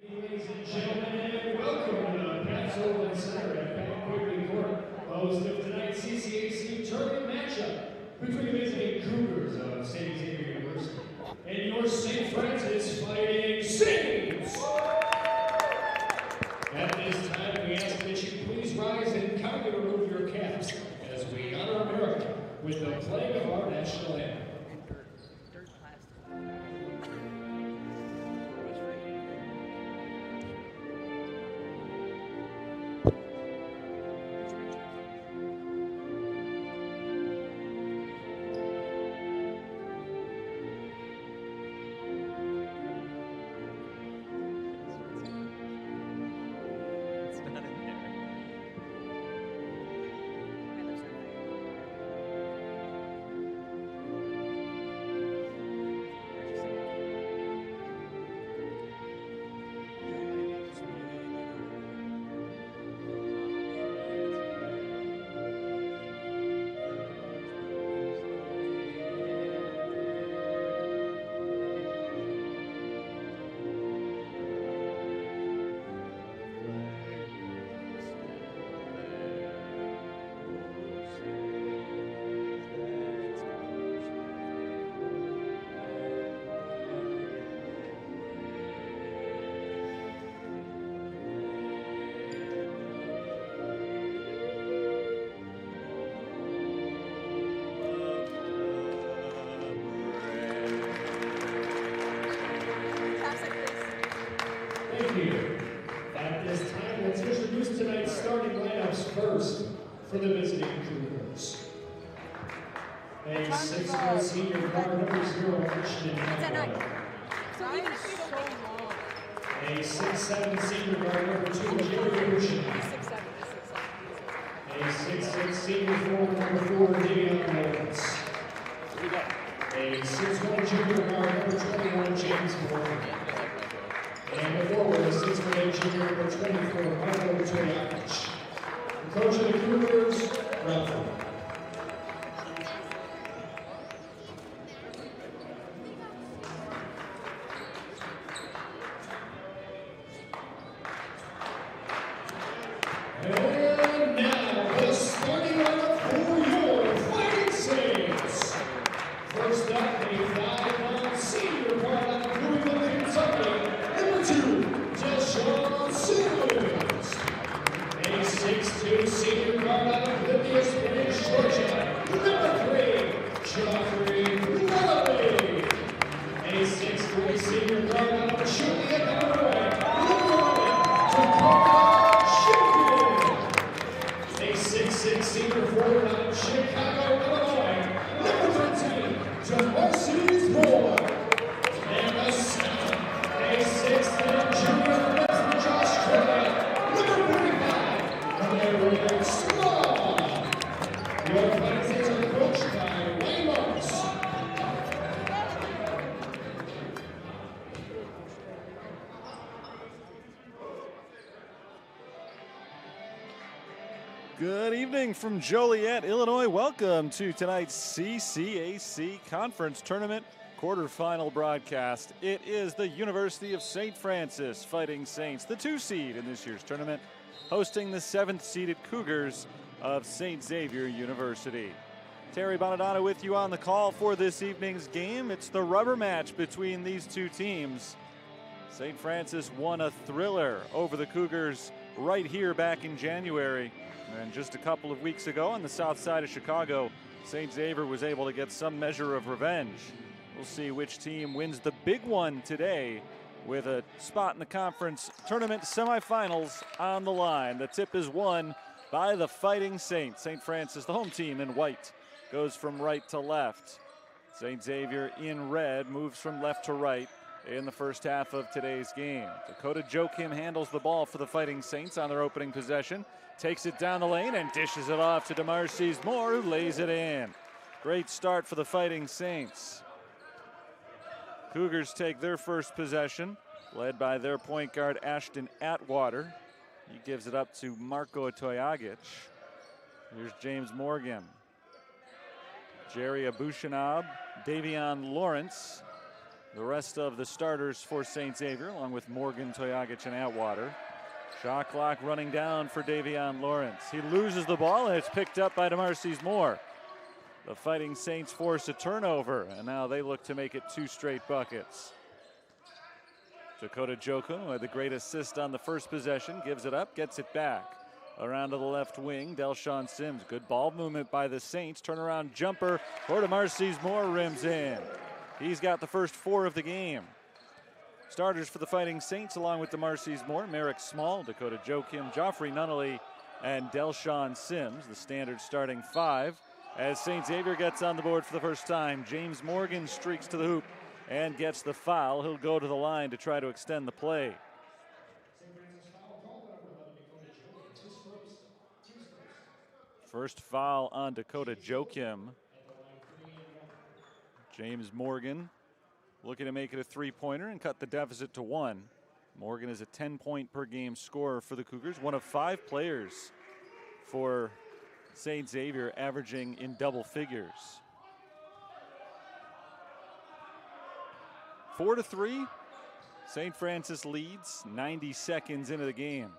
Ladies and gentlemen, welcome to the Passover Center at Banquet Court, host of tonight's CCAC tournament matchup between the visiting Cougars of St. Xavier University and your St. Francis Fighting Saints. At this time, we ask that you please rise and kindly remove your caps as we honor America with the playing of our national anthem. At this time, let's introduce tonight's starting lineups first for the visiting Cougars. A 6'4" senior guard number 0, Christian. A 6'7" senior guard number 2, Xavier. A 6'6" senior forward number 4, Xavier. A 6'1" junior guard number 21, James Morgan. And the forward, 6'8" junior number 24, Marco Toyakich. The coach of the Cougars, Ralph. And now, the starting lineup for your Fighting Saints. First up, a 5'9" senior guard out of Louisville, Kentucky. A 6'2" senior guard out of Libya Springs, Georgia, number 3, Joffrey Lilley. A 6'3" senior guard out of Joliet, Illinois, Dakota Jenkins. A 6'6" senior forward out of Chicago, Illinois, number 13, DeMarcy's Moore. And the 7, a 6'10" junior from Josh Curry. Your Fighting Saints are coached by Wayne Marks. Good evening from Joliet, Illinois. Welcome to tonight's CCAC Conference Tournament quarterfinal broadcast. It is the University of St. Francis Fighting Saints, the 2 seed in this year's tournament, hosting the 7th seeded Cougars of St. Xavier University. Terry Bonadonna with you on the call for this evening's game. It's the rubber match between these 2 teams. St. Francis won a thriller over the Cougars right here back in January. And just a couple of weeks ago on the south side of Chicago, St. Xavier was able to get some measure of revenge. We'll see which team wins the big one today with a spot in the conference tournament semifinals on the line. The tip is won by the Fighting Saints. St. Francis, the home team in white, goes from right to left. St. Xavier in red moves from left to right in the first half of today's game. Dakota Joachim handles the ball for the Fighting Saints on their opening possession, takes it down the lane and dishes it off to DeMarcy's Moore, who lays it in. Great start for the Fighting Saints. Cougars take their first possession, led by their point guard Ashton Atwater. He gives it up to Marco Toyagic. Here's James Morgan. Jerry Abushanab, Davion Lawrence, the rest of the starters for St. Xavier, along with Morgan, Toyagic, and Atwater. Shot clock running down for Davion Lawrence. He loses the ball, and it's picked up by DeMarcys Moore. The Fighting Saints force a turnover, and now they look to make it 2 straight buckets. Dakota Jokum, who had the great assist on the first possession, gives it up, gets it back. Around to the left wing, Delshawn Sims. Good ball movement by the Saints. Turnaround jumper for DeMarcys Moore, rims in. He's got the first 4 of the game. Starters for the Fighting Saints, along with DeMarcys Moore, Merrick Small, Dakota Jokum, Joffrey Nunnally, and Delshawn Sims, the standard starting 5. As St. Xavier gets on the board for the first time, James Morgan streaks to the hoop and gets the foul. He'll go to the line to try to extend the play. First foul on Dakota Jokum. James Morgan looking to make it a 3-pointer and cut the deficit to 1. Morgan is a 10-point per game scorer for the Cougars, one of 5 players for St. Xavier averaging in double figures. 4-3, St. Francis leads 90 seconds into the game.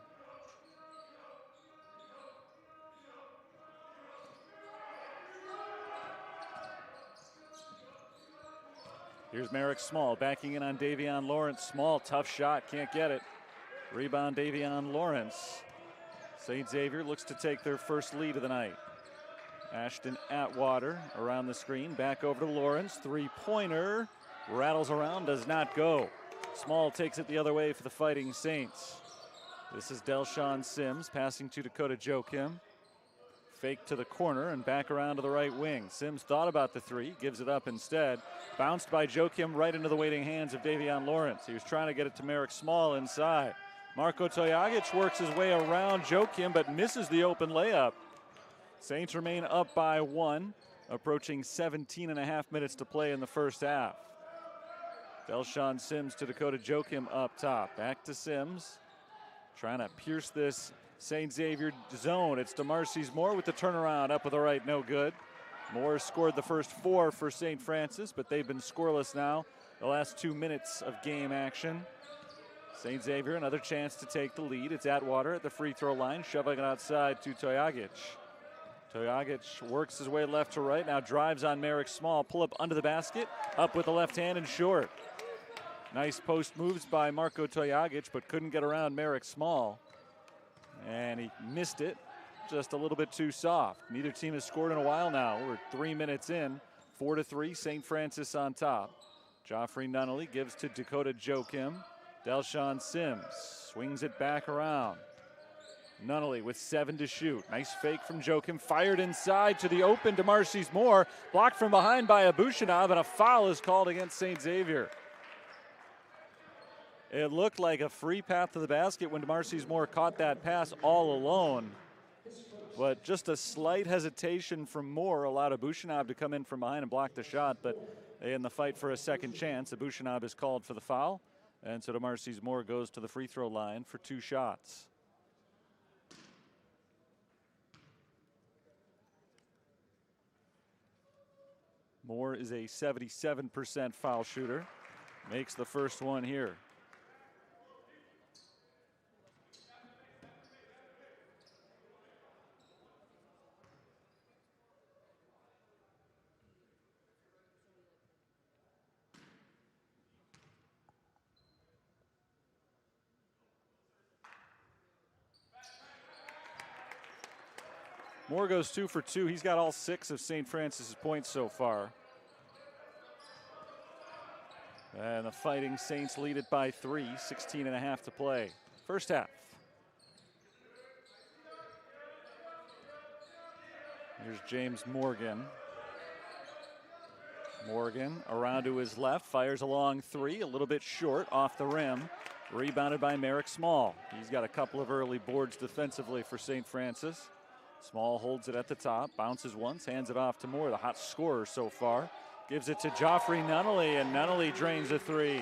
Here's Merrick Small backing in on Davion Lawrence. Small, tough shot, can't get it. Rebound Davion Lawrence. St. Xavier looks to take their first lead of the night. Ashton Atwater around the screen, back over to Lawrence. 3-pointer, rattles around, does not go. Small takes it the other way for the Fighting Saints. This is Delshawn Sims passing to Dakota Jokum. Fake to the corner and back around to the right wing. Sims thought about the 3, gives it up instead. Bounced by Jokum right into the waiting hands of Davion Lawrence. He was trying to get it to Merrick Small inside. Marko Toyagic works his way around Jokum but misses the open layup. Saints remain up by 1, approaching 17.5 minutes to play in the first half. Delshawn Sims to Dakota Jokum up top. Back to Sims, trying to pierce this St. Xavier zone. It's DeMarcys Moore with the turnaround, up with the right, no good. Moore scored the first 4 for St. Francis, but they've been scoreless now the last 2 minutes of game action. St. Xavier, another chance to take the lead. It's Atwater at the free throw line, shoving it outside to Toyagic. Toyagic works his way left to right, now drives on Merrick Small, pull up under the basket, up with the left hand and short. Nice post moves by Marko Toyagic, but couldn't get around Merrick Small. And he missed it, just a little bit too soft. Neither team has scored in a while now. We're 3 minutes in, 4-3, St. Francis on top. Joffrey Nunnally gives to Dakota Jokum. Delshawn Sims swings it back around. Nunnally with 7 to shoot. Nice fake from Jokum, fired inside to the open DeMarcys Moore. Blocked from behind by Abushinov, and a foul is called against St. Xavier. It looked like a free path to the basket when DeMarcys Moore caught that pass all alone. But just a slight hesitation from Moore allowed Abushinov to come in from behind and block the shot. But in the fight for a second chance, Abushinov is called for the foul. And so DeMarcys Moore goes to the free throw line for 2 shots. Moore is a 77% foul shooter. Makes the first one here. Moore goes 2 for 2. He's got all 6 of St. Francis's points so far. And the Fighting Saints lead it by 3, 16.5 to play. First half. Here's James Morgan. Morgan around to his left, fires a long 3, a little bit short, off the rim. Rebounded by Merrick Small. He's got a couple of early boards defensively for St. Francis. Small holds it at the top, bounces once, hands it off to Moore, the hot scorer so far. Gives it to Joffrey Nunnally, and Nunnally drains a 3.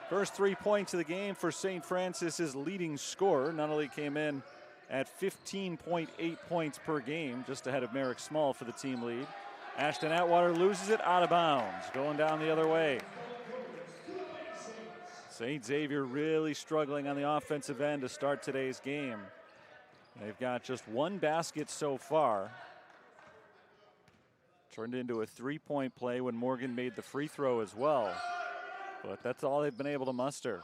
First 3 points of the game for St. Francis's leading scorer. Nunnally came in at 15.8 points per game, just ahead of Merrick Small for the team lead. Ashton Atwater loses it out of bounds, going down the other way. St. Xavier really struggling on the offensive end to start today's game. They've got just one basket so far. Turned into a three-point play when Morgan made the free throw as well. But that's all they've been able to muster.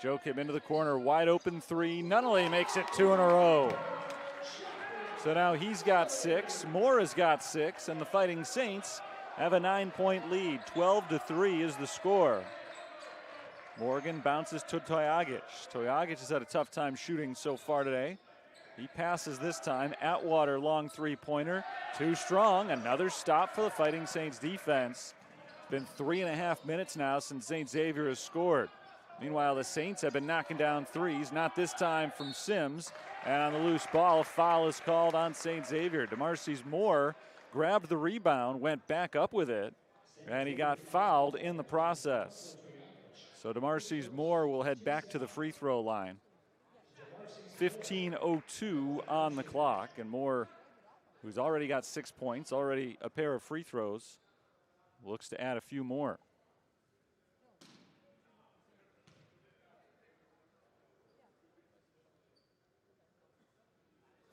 Joe came into the corner, wide open three. Nunnally makes it 2 in a row. So now he's got 6, Moore has got 6, and the Fighting Saints have a 9-point lead. 12-3 is the score. Morgan bounces to Toyagic. Toyagic has had a tough time shooting so far today. He passes this time. Atwater, long three-pointer. Too strong. Another stop for the Fighting Saints defense. It's been 3.5 minutes now since St. Xavier has scored. Meanwhile, the Saints have been knocking down threes, not this time from Sims. And on the loose ball, a foul is called on St. Xavier. DeMarcus Moore grabbed the rebound, went back up with it, and he got fouled in the process. So DeMarcus Moore will head back to the free throw line. 15:02 on the clock, and Moore, who's already got 6 points, already a pair of free throws, looks to add a few more.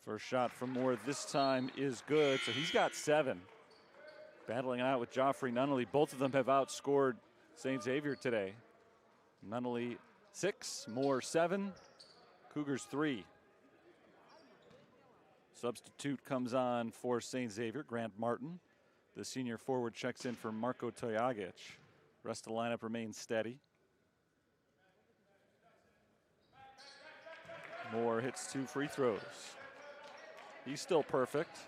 First shot from Moore this time is good, so he's got 7. Battling out with Joffrey Nunnally. Both of them have outscored St. Xavier today. Nunnally 6, Moore 7, Cougars 3. Substitute comes on for St. Xavier, Grant Martin. The senior forward checks in for Marko Toyagic. Rest of the lineup remains steady. Moore hits 2 free throws. He's still perfect.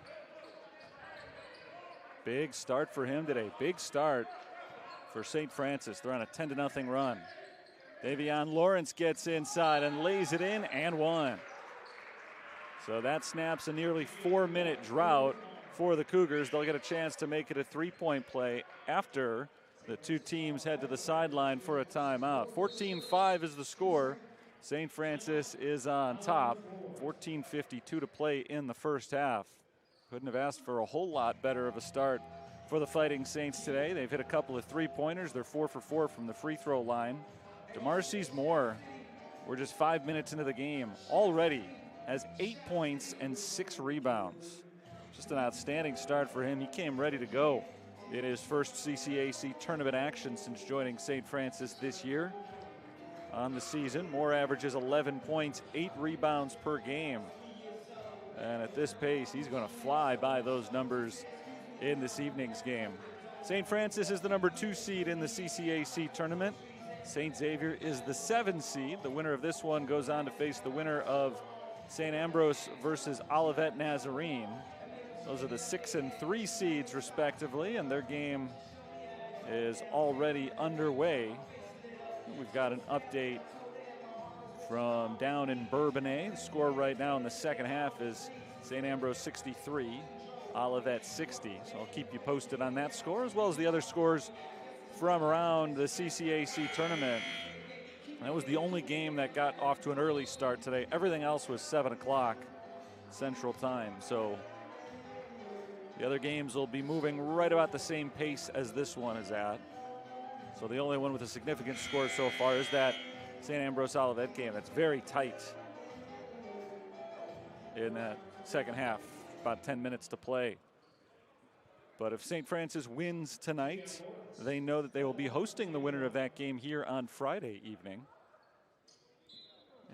Big start for him today. Big start for St. Francis. They're on a 10-0 run. Davion Lawrence gets inside and lays it in and one. So that snaps a nearly 4-minute drought for the Cougars. They'll get a chance to make it a 3-point play after the two teams head to the sideline for a timeout. 14-5 is the score. St. Francis is on top. 14:52 to play in the first half. Couldn't have asked for a whole lot better of a start for the Fighting Saints today. They've hit a couple of three-pointers. They're 4 for 4 from the free throw line. DeMarcus Moore, we're just 5 minutes into the game, already has 8 points and 6 rebounds. Just an outstanding start for him. He came ready to go in his first CCAC tournament action since joining St. Francis this year. On the season, Moore averages 11 points, 8 rebounds per game. And at this pace, he's going to fly by those numbers in this evening's game. St. Francis is the number 2 seed in the CCAC tournament. St. Xavier is the 7 seed. The winner of this one goes on to face the winner of St. Ambrose versus Olivet Nazarene. Those are the 6 and 3 seeds respectively, and their game is already underway. We've got an update from down in Bourbonnais. The score right now in the second half is St. Ambrose 63, Olivet 60. So I'll keep you posted on that score, as well as the other scores from around the CCAC tournament. That was the only game that got off to an early start today. Everything else was 7 o'clock Central Time. So the other games will be moving right about the same pace as this one is at. So the only one with a significant score so far is that St. Ambrose Olivet game. That's very tight in that second half, about 10 minutes to play. But if St. Francis wins tonight, they know that they will be hosting the winner of that game here on Friday evening.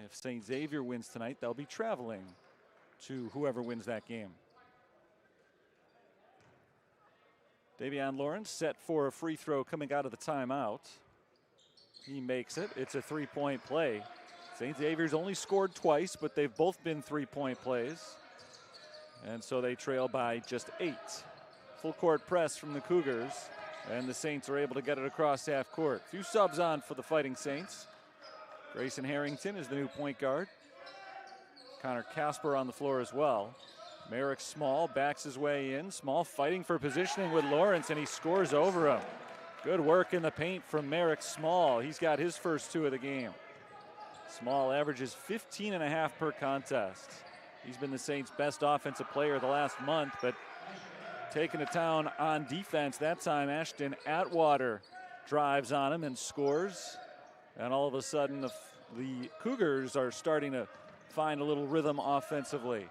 If St. Xavier wins tonight, they'll be traveling to whoever wins that game. Davion Lawrence set for a free throw coming out of the timeout. He makes it. It's a 3-point play. St. Xavier's only scored twice, but they've both been 3-point plays. And so they trail by just 8. Full court press from the Cougars, and the Saints are able to get it across half court. Few subs on for the Fighting Saints. Grayson Harrington is the new point guard. Connor Casper on the floor as well. Merrick Small backs his way in. Small fighting for positioning with Lawrence, and he scores over him. Good work in the paint from Merrick Small. He's got his first 2 of the game. Small averages 15.5 per contest. He's been the Saints' best offensive player the last month, but taken to town on defense. That time Ashton Atwater drives on him and scores. And all of a sudden the Cougars are starting to find a little rhythm offensively.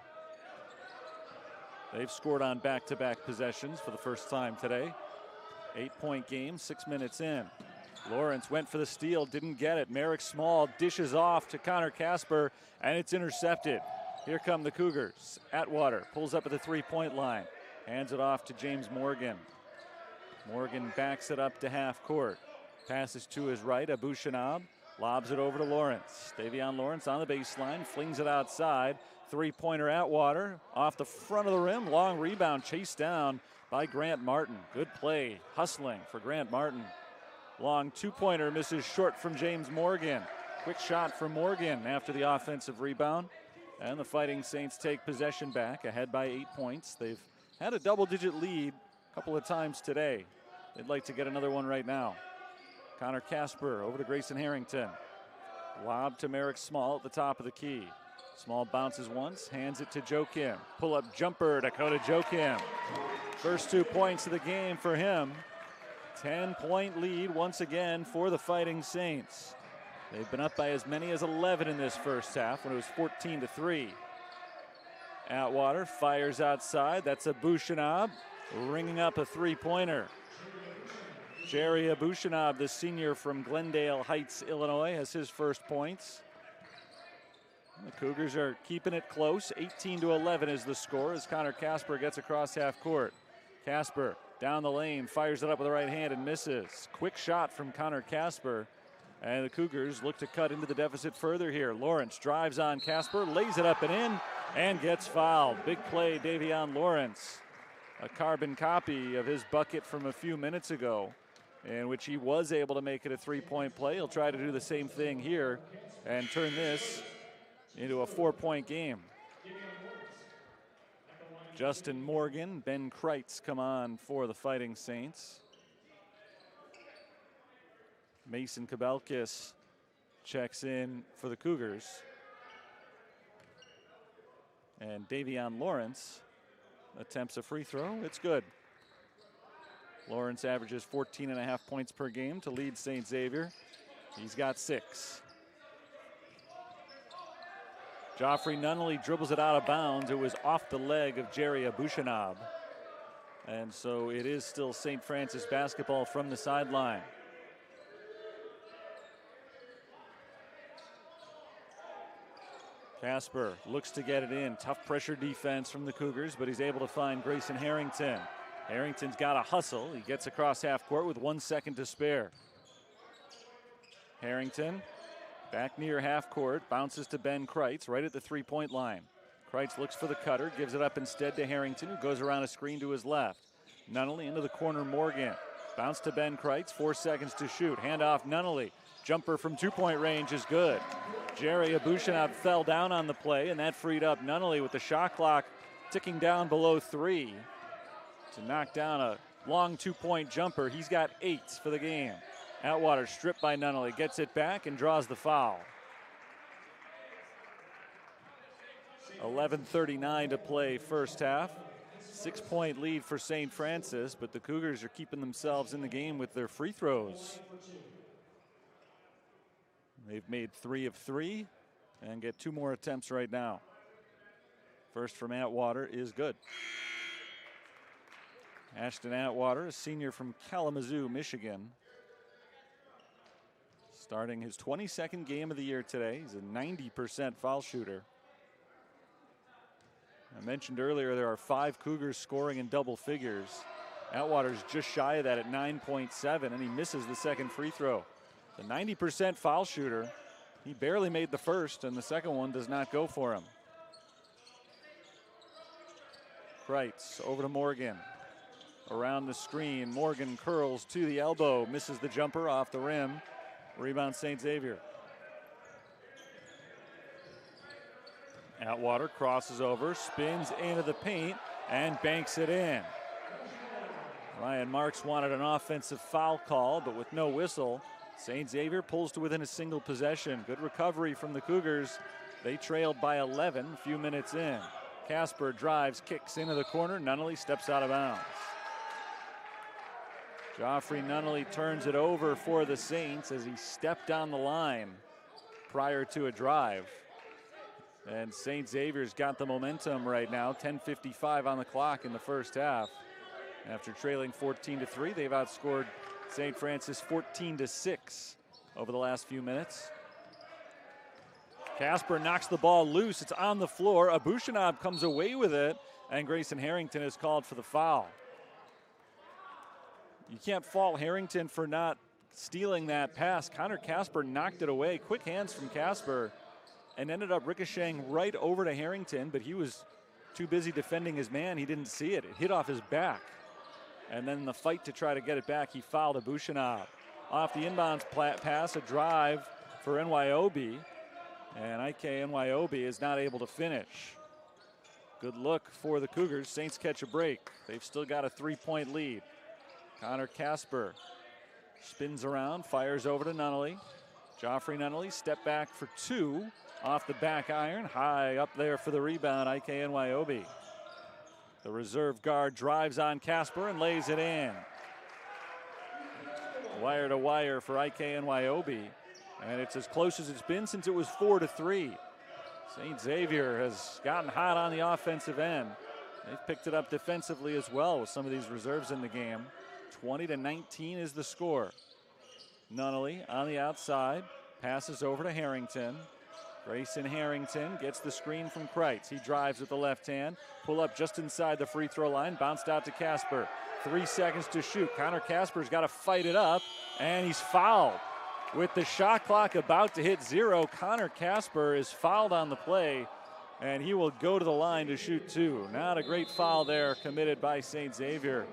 They've scored on back-to-back possessions for the first time today. 8-point game, 6 minutes in. Lawrence went for the steal, didn't get it. Merrick Small dishes off to Connor Casper, and it's intercepted. Here come the Cougars. Atwater pulls up at the three-point line. Hands it off to James Morgan. Morgan backs it up to half court. Passes to his right, Abushanab. Lobs it over to Lawrence. Davion Lawrence on the baseline, flings it outside. Three-pointer Atwater off the front of the rim. Long rebound chased down by Grant Martin. Good play, hustling for Grant Martin. Long two-pointer misses short from James Morgan. Quick shot from Morgan after the offensive rebound. And the Fighting Saints take possession back, ahead by 8 points. They've had a double-digit lead a couple of times today. They'd like to get another one right now. Connor Casper over to Grayson Harrington. Lob to Merrick Small at the top of the key. Small bounces once, hands it to Joakim. Pull-up jumper, Dakota Joakim. First 2 points of the game for him. 10-point lead once again for the Fighting Saints. They've been up by as many as 11 in this first half when it was 14-3. Atwater fires outside. That's Abushanab ringing up a three-pointer. Jerry Abushanab, the senior from Glendale Heights, Illinois, has his first points. The Cougars are keeping it close. 18-11 is the score as Connor Casper gets across half court. Casper down the lane, fires it up with the right hand and misses. Quick shot from Connor Casper. And the Cougars look to cut into the deficit further here. Lawrence drives on Casper, lays it up and in, and gets fouled. Big play, Davion Lawrence. A carbon copy of his bucket from a few minutes ago, in which he was able to make it a three-point play. He'll try to do the same thing here and turn this into a 4-point game. Justin Morgan, Ben Kreitz come on for the Fighting Saints. Mason Kabelkis checks in for the Cougars. And Davion Lawrence attempts a free throw. It's good. Lawrence averages 14.5 points per game to lead St. Xavier. He's got 6. Joffrey Nunnally dribbles it out of bounds. It was off the leg of Jerry Abushanab. And so it is still St. Francis basketball from the sideline. Casper looks to get it in. Tough pressure defense from the Cougars, but he's able to find Grayson Harrington. Harrington's got a hustle. He gets across half court with 1 second to spare. Harrington back near half court, bounces to Ben Kreitz right at the three-point line. Kreitz looks for the cutter, gives it up instead to Harrington, who goes around a screen to his left. Nunnally into the corner, Morgan. Bounce to Ben Kreitz, 4 seconds to shoot. Hand off Nunnally. Jumper from 2-point range is good. Jerry Abushanab fell down on the play, and that freed up Nunnally with the shot clock ticking down below 3 to knock down a long 2-point jumper. He's got 8 for the game. Atwater stripped by Nunnally, gets it back and draws the foul. 11:39 to play first half. 6-point lead for St. Francis, but the Cougars are keeping themselves in the game with their free throws. They've made 3 of 3 and get 2 more attempts right now. First from Atwater is good. Ashton Atwater, a senior from Kalamazoo, Michigan. Starting his 22nd game of the year today. He's a 90% foul shooter. I mentioned earlier there are 5 Cougars scoring in double figures. Atwater's just shy of that at 9.7, and he misses the second free throw. The 90% foul shooter. He barely made the first, and the second one does not go for him. Kreitz over to Morgan. Around the screen, Morgan curls to the elbow, misses the jumper off the rim. Rebound St. Xavier. Atwater crosses over, spins into the paint, and banks it in. Ryan Marks wanted an offensive foul call, but with no whistle, St. Xavier pulls to within a single possession. Good recovery from the Cougars. They trailed by 11 a few minutes in. Casper drives, kicks into the corner. Nunnally steps out of bounds. Joffrey Nunnally turns it over for the Saints as he stepped on the line prior to a drive. And St. Xavier's got the momentum right now. 10:55 on the clock in the first half. After trailing 14-3, they've outscored St. Francis 14-6 over the last few minutes. Casper knocks the ball loose. It's on the floor. Abushanab comes away with it, and Grayson Harrington is called for the foul. You can't fault Harrington for not stealing that pass. Connor Casper knocked it away. Quick hands from Casper, and ended up ricocheting right over to Harrington, but he was too busy defending his man. He didn't see it. It hit off his back. And then in the fight to try to get it back, he fouled Abushanab. Off the inbounds pass, a drive for NYOB. And IK NYOB is not able to finish. Good look for the Cougars. Saints catch a break. They've still got a 3-point lead. Connor Casper spins around, fires over to Nunnally. Joffrey Nunnally, step back for two. Off the back iron, high up there for the rebound, IK NYOB. The reserve guard drives on Casper and lays it in. Wire to wire for IK NYOB. And it's as close as it's been since it was 4-3. St. Xavier has gotten hot on the offensive end. They've picked it up defensively as well with some of these reserves in the game. 20-19 is the score. Nunnally on the outside, passes over to Harrington. Grayson Harrington gets the screen from Kreitz. He drives with the left hand, pull up just inside the free throw line, bounced out to Casper. 3 seconds to shoot. Connor Casper's got to fight it up, and he's fouled. With the shot clock about to hit 0, Connor Casper is fouled on the play, and he will go to the line to shoot 2. Not a great foul there committed by St. Xavier.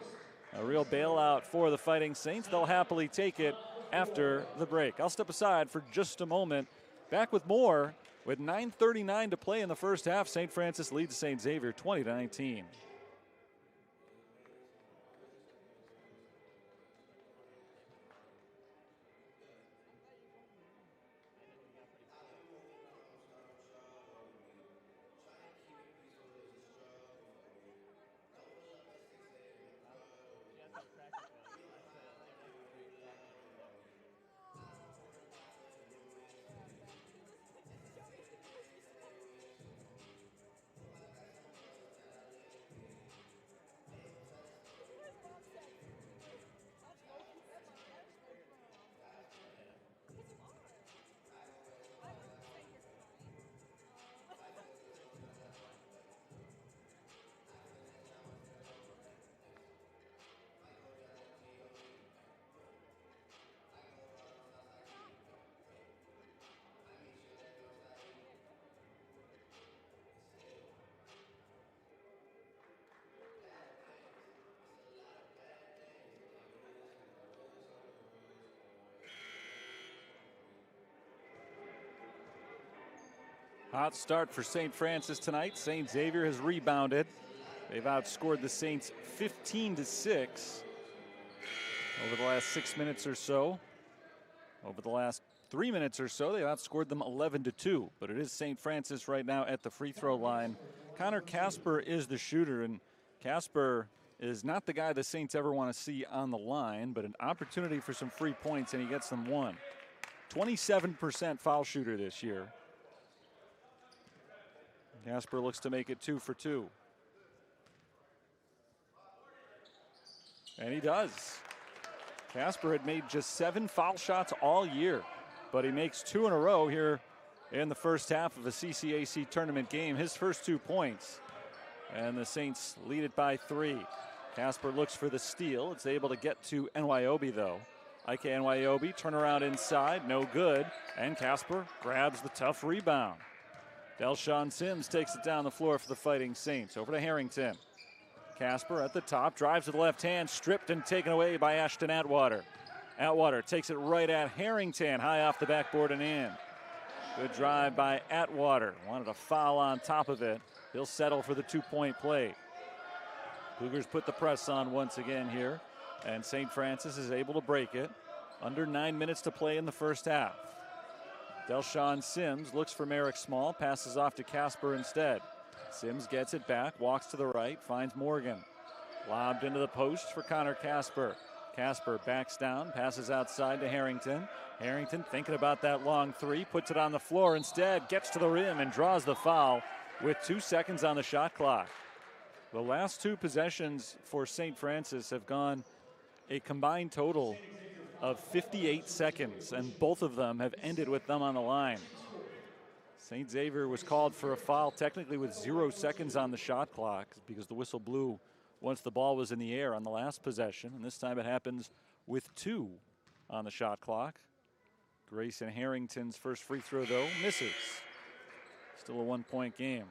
A real bailout for the Fighting Saints. They'll happily take it after the break. I'll step aside for just a moment. Back with more. With 9:39 to play in the first half, St. Francis leads St. Xavier 20-19. Hot start for St. Francis tonight. St. Xavier has rebounded. They've outscored the Saints 15-6 over the last 6 minutes or so. Over the last 3 minutes or so, they've outscored them 11-2. But it is St. Francis right now at the free throw line. Connor Casper is the shooter, and Casper is not the guy the Saints ever want to see on the line, but an opportunity for some free points, and he gets them one. 27% foul shooter this year. Casper looks to make it 2 for 2. And he does. Casper had made just 7 foul shots all year, but he makes 2 in a row here in the first half of a CCAC tournament game. His first 2 points, and the Saints lead it by 3. Casper looks for the steal. It's able to get to NYOB though. IK NYOB turnaround inside, no good, and Casper grabs the tough rebound. Delshawn Sims takes it down the floor for the Fighting Saints. Over to Harrington. Casper at the top, drives with the left hand, stripped and taken away by Ashton Atwater. Atwater takes it right at Harrington, high off the backboard and in. Good drive by Atwater. Wanted a foul on top of it. He'll settle for the 2-point play. Cougars put the press on once again here, and St. Francis is able to break it. Under 9 minutes to play in the first half. Delshawn Sims looks for Merrick Small, passes off to Casper instead. Sims gets it back, walks to the right, finds Morgan. Lobbed into the post for Connor Casper. Casper backs down, passes outside to Harrington. Harrington thinking about that long three, puts it on the floor instead, gets to the rim and draws the foul with 2 seconds on the shot clock. The last 2 possessions for St. Francis have gone a combined total of 58 seconds, and both of them have ended with them on the line. St. Xavier was called for a foul technically with 0 seconds on the shot clock because the whistle blew once the ball was in the air on the last possession, and this time it happens with 2 on the shot clock. Grayson Harrington's first free throw, though, misses. Still a 1-point game.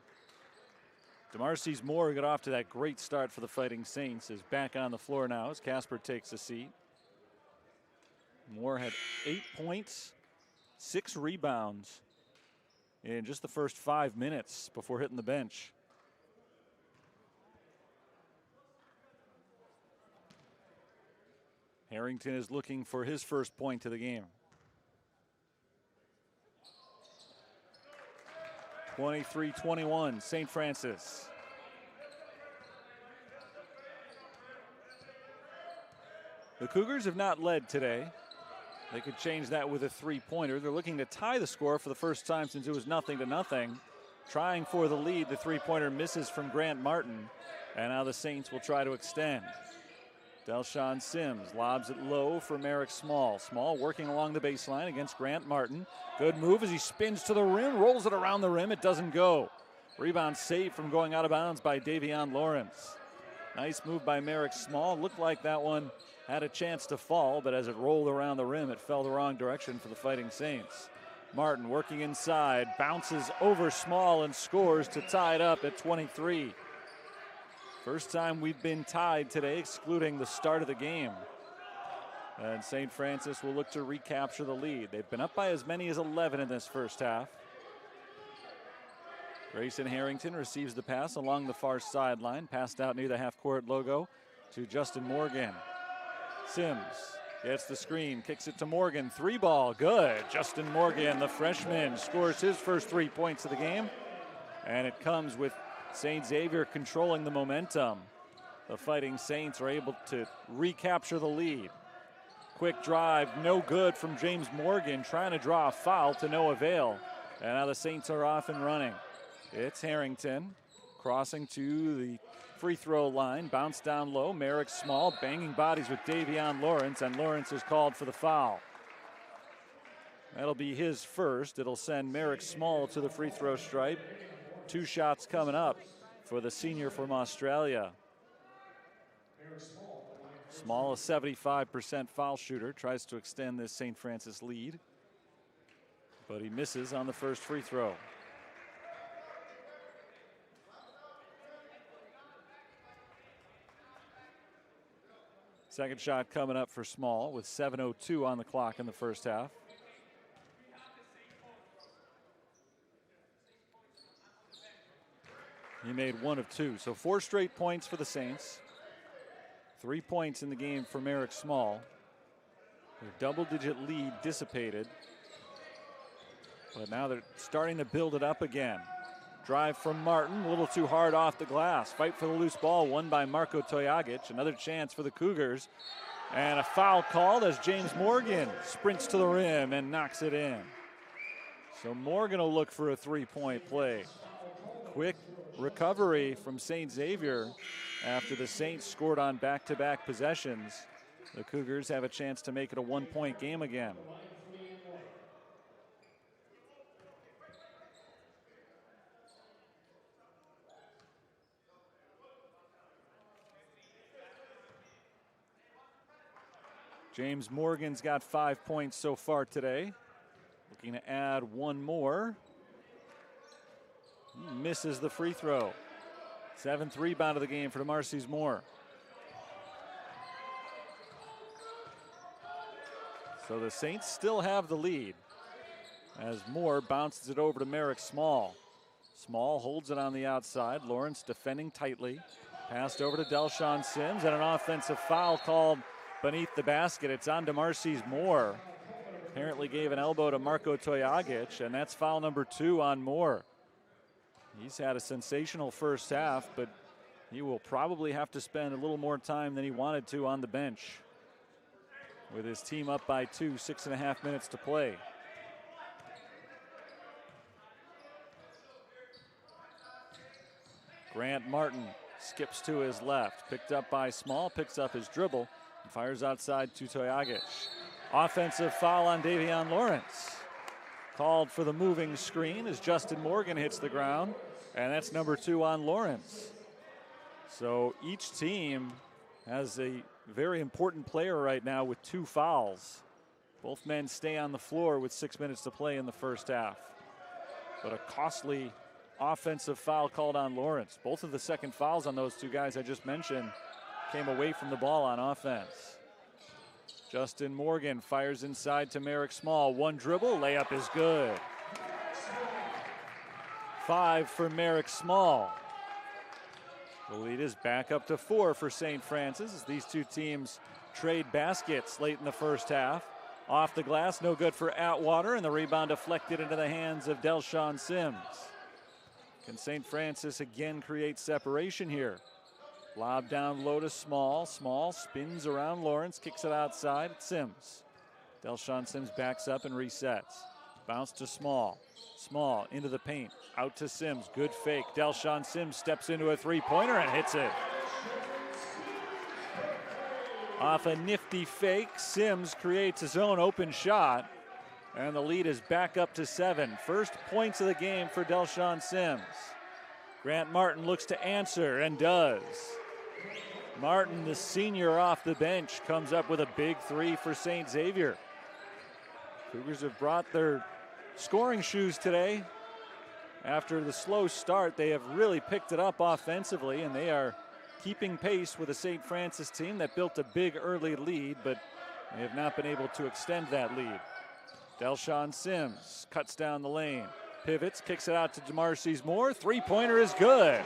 DeMarcy's Moore got off to that great start for the Fighting Saints, is back on the floor now as Casper takes a seat. Moore had 8 points, 6 rebounds in just the first 5 minutes before hitting the bench. Harrington is looking for his first point to the game. 23-21, St. Francis. The Cougars have not led today. They could change that with a three-pointer. They're looking to tie the score for the first time since it was 0-0. Trying for the lead, the three-pointer misses from Grant Martin, and now the Saints will try to extend. Delshawn Sims lobs it low for Merrick Small. Small working along the baseline against Grant Martin. Good move as he spins to the rim, rolls it around the rim. It doesn't go. Rebound saved from going out of bounds by Davion Lawrence. Nice move by Merrick Small. Looked like that one had a chance to fall, but as it rolled around the rim, it fell the wrong direction for the Fighting Saints. Martin working inside, bounces over Small and scores to tie it up at 23. First time we've been tied today, excluding the start of the game. And St. Francis will look to recapture the lead. They've been up by as many as 11 in this first half. Grayson Harrington receives the pass along the far sideline, passed out near the half-court logo to Justin Morgan. Sims gets the screen, kicks it to Morgan. 3-ball, good. Justin Morgan, the freshman, scores his first 3 points of the game. And it comes with St. Xavier controlling the momentum. The Fighting Saints are able to recapture the lead. Quick drive, no good from James Morgan, trying to draw a foul to no avail. And now the Saints are off and running. It's Harrington crossing to the free throw line, bounce down low. Merrick Small banging bodies with Davion Lawrence, and Lawrence is called for the foul. That'll be his first. It'll send Merrick Small to the free throw stripe. 2 shots coming up for the senior from Australia. Small, a 75% foul shooter, tries to extend this St. Francis lead, but he misses on the first free throw. Second shot coming up for Small with 7:02 on the clock in the first half. He made 1 of 2, so 4 straight points for the Saints. 3 points in the game for Merrick Small. Their double-digit lead dissipated, but now they're starting to build it up again. Drive from Martin, a little too hard off the glass. Fight for the loose ball, won by Marko Tojagic. Another chance for the Cougars. And a foul called as James Morgan sprints to the rim and knocks it in. So Morgan will look for a 3-point play. Quick recovery from St. Xavier after the Saints scored on back-to-back possessions. The Cougars have a chance to make it a 1-point game again. James Morgan's got 5 points so far today. Looking to add 1 more. He misses the free throw. 7th rebound of the game for DeMarcy's Moore. So the Saints still have the lead as Moore bounces it over to Merrick Small. Small holds it on the outside. Lawrence defending tightly. Passed over to Delshawn Sims, and an offensive foul called beneath the basket. It's on DeMarcy's Moore. Apparently gave an elbow to Marko Tojagic, and that's foul number 2 on Moore. He's had a sensational first half, but he will probably have to spend a little more time than he wanted to on the bench. With his team up by 2, 6.5 minutes to play. Grant Martin skips to his left, picked up by Small, picks up his dribble, and fires outside to Toyagic. Offensive foul on Davion Lawrence. Called for the moving screen as Justin Morgan hits the ground, and that's number 2 on Lawrence. So each team has a very important player right now with 2 fouls. Both men stay on the floor with 6 minutes to play in the first half. But a costly offensive foul called on Lawrence. Both of the second fouls on those 2 guys I just mentioned came away from the ball on offense. Justin Morgan fires inside to Merrick Small. 1 dribble, layup is good. 5 for Merrick Small. The lead is back up to 4 for St. Francis as these 2 teams trade baskets late in the first half. Off the glass, no good for Atwater, and the rebound deflected into the hands of Delshawn Sims. Can St. Francis again create separation here? Lob down low to Small. Small spins around Lawrence, kicks it outside at Sims. Delshawn Sims backs up and resets. Bounce to Small. Small into the paint. Out to Sims. Good fake. Delshawn Sims steps into a three-pointer and hits it. Off a nifty fake, Sims creates his own open shot, and the lead is back up to 7. First points of the game for Delshawn Sims. Grant Martin looks to answer and does. Martin, the senior off the bench, comes up with a big 3 for St. Xavier. Cougars have brought their scoring shoes today. After the slow start, they have really picked it up offensively, and they are keeping pace with a St. Francis team that built a big early lead, but they have not been able to extend that lead. Delshawn Sims cuts down the lane, pivots, kicks it out to DeMarcus Moore. Three-pointer is good.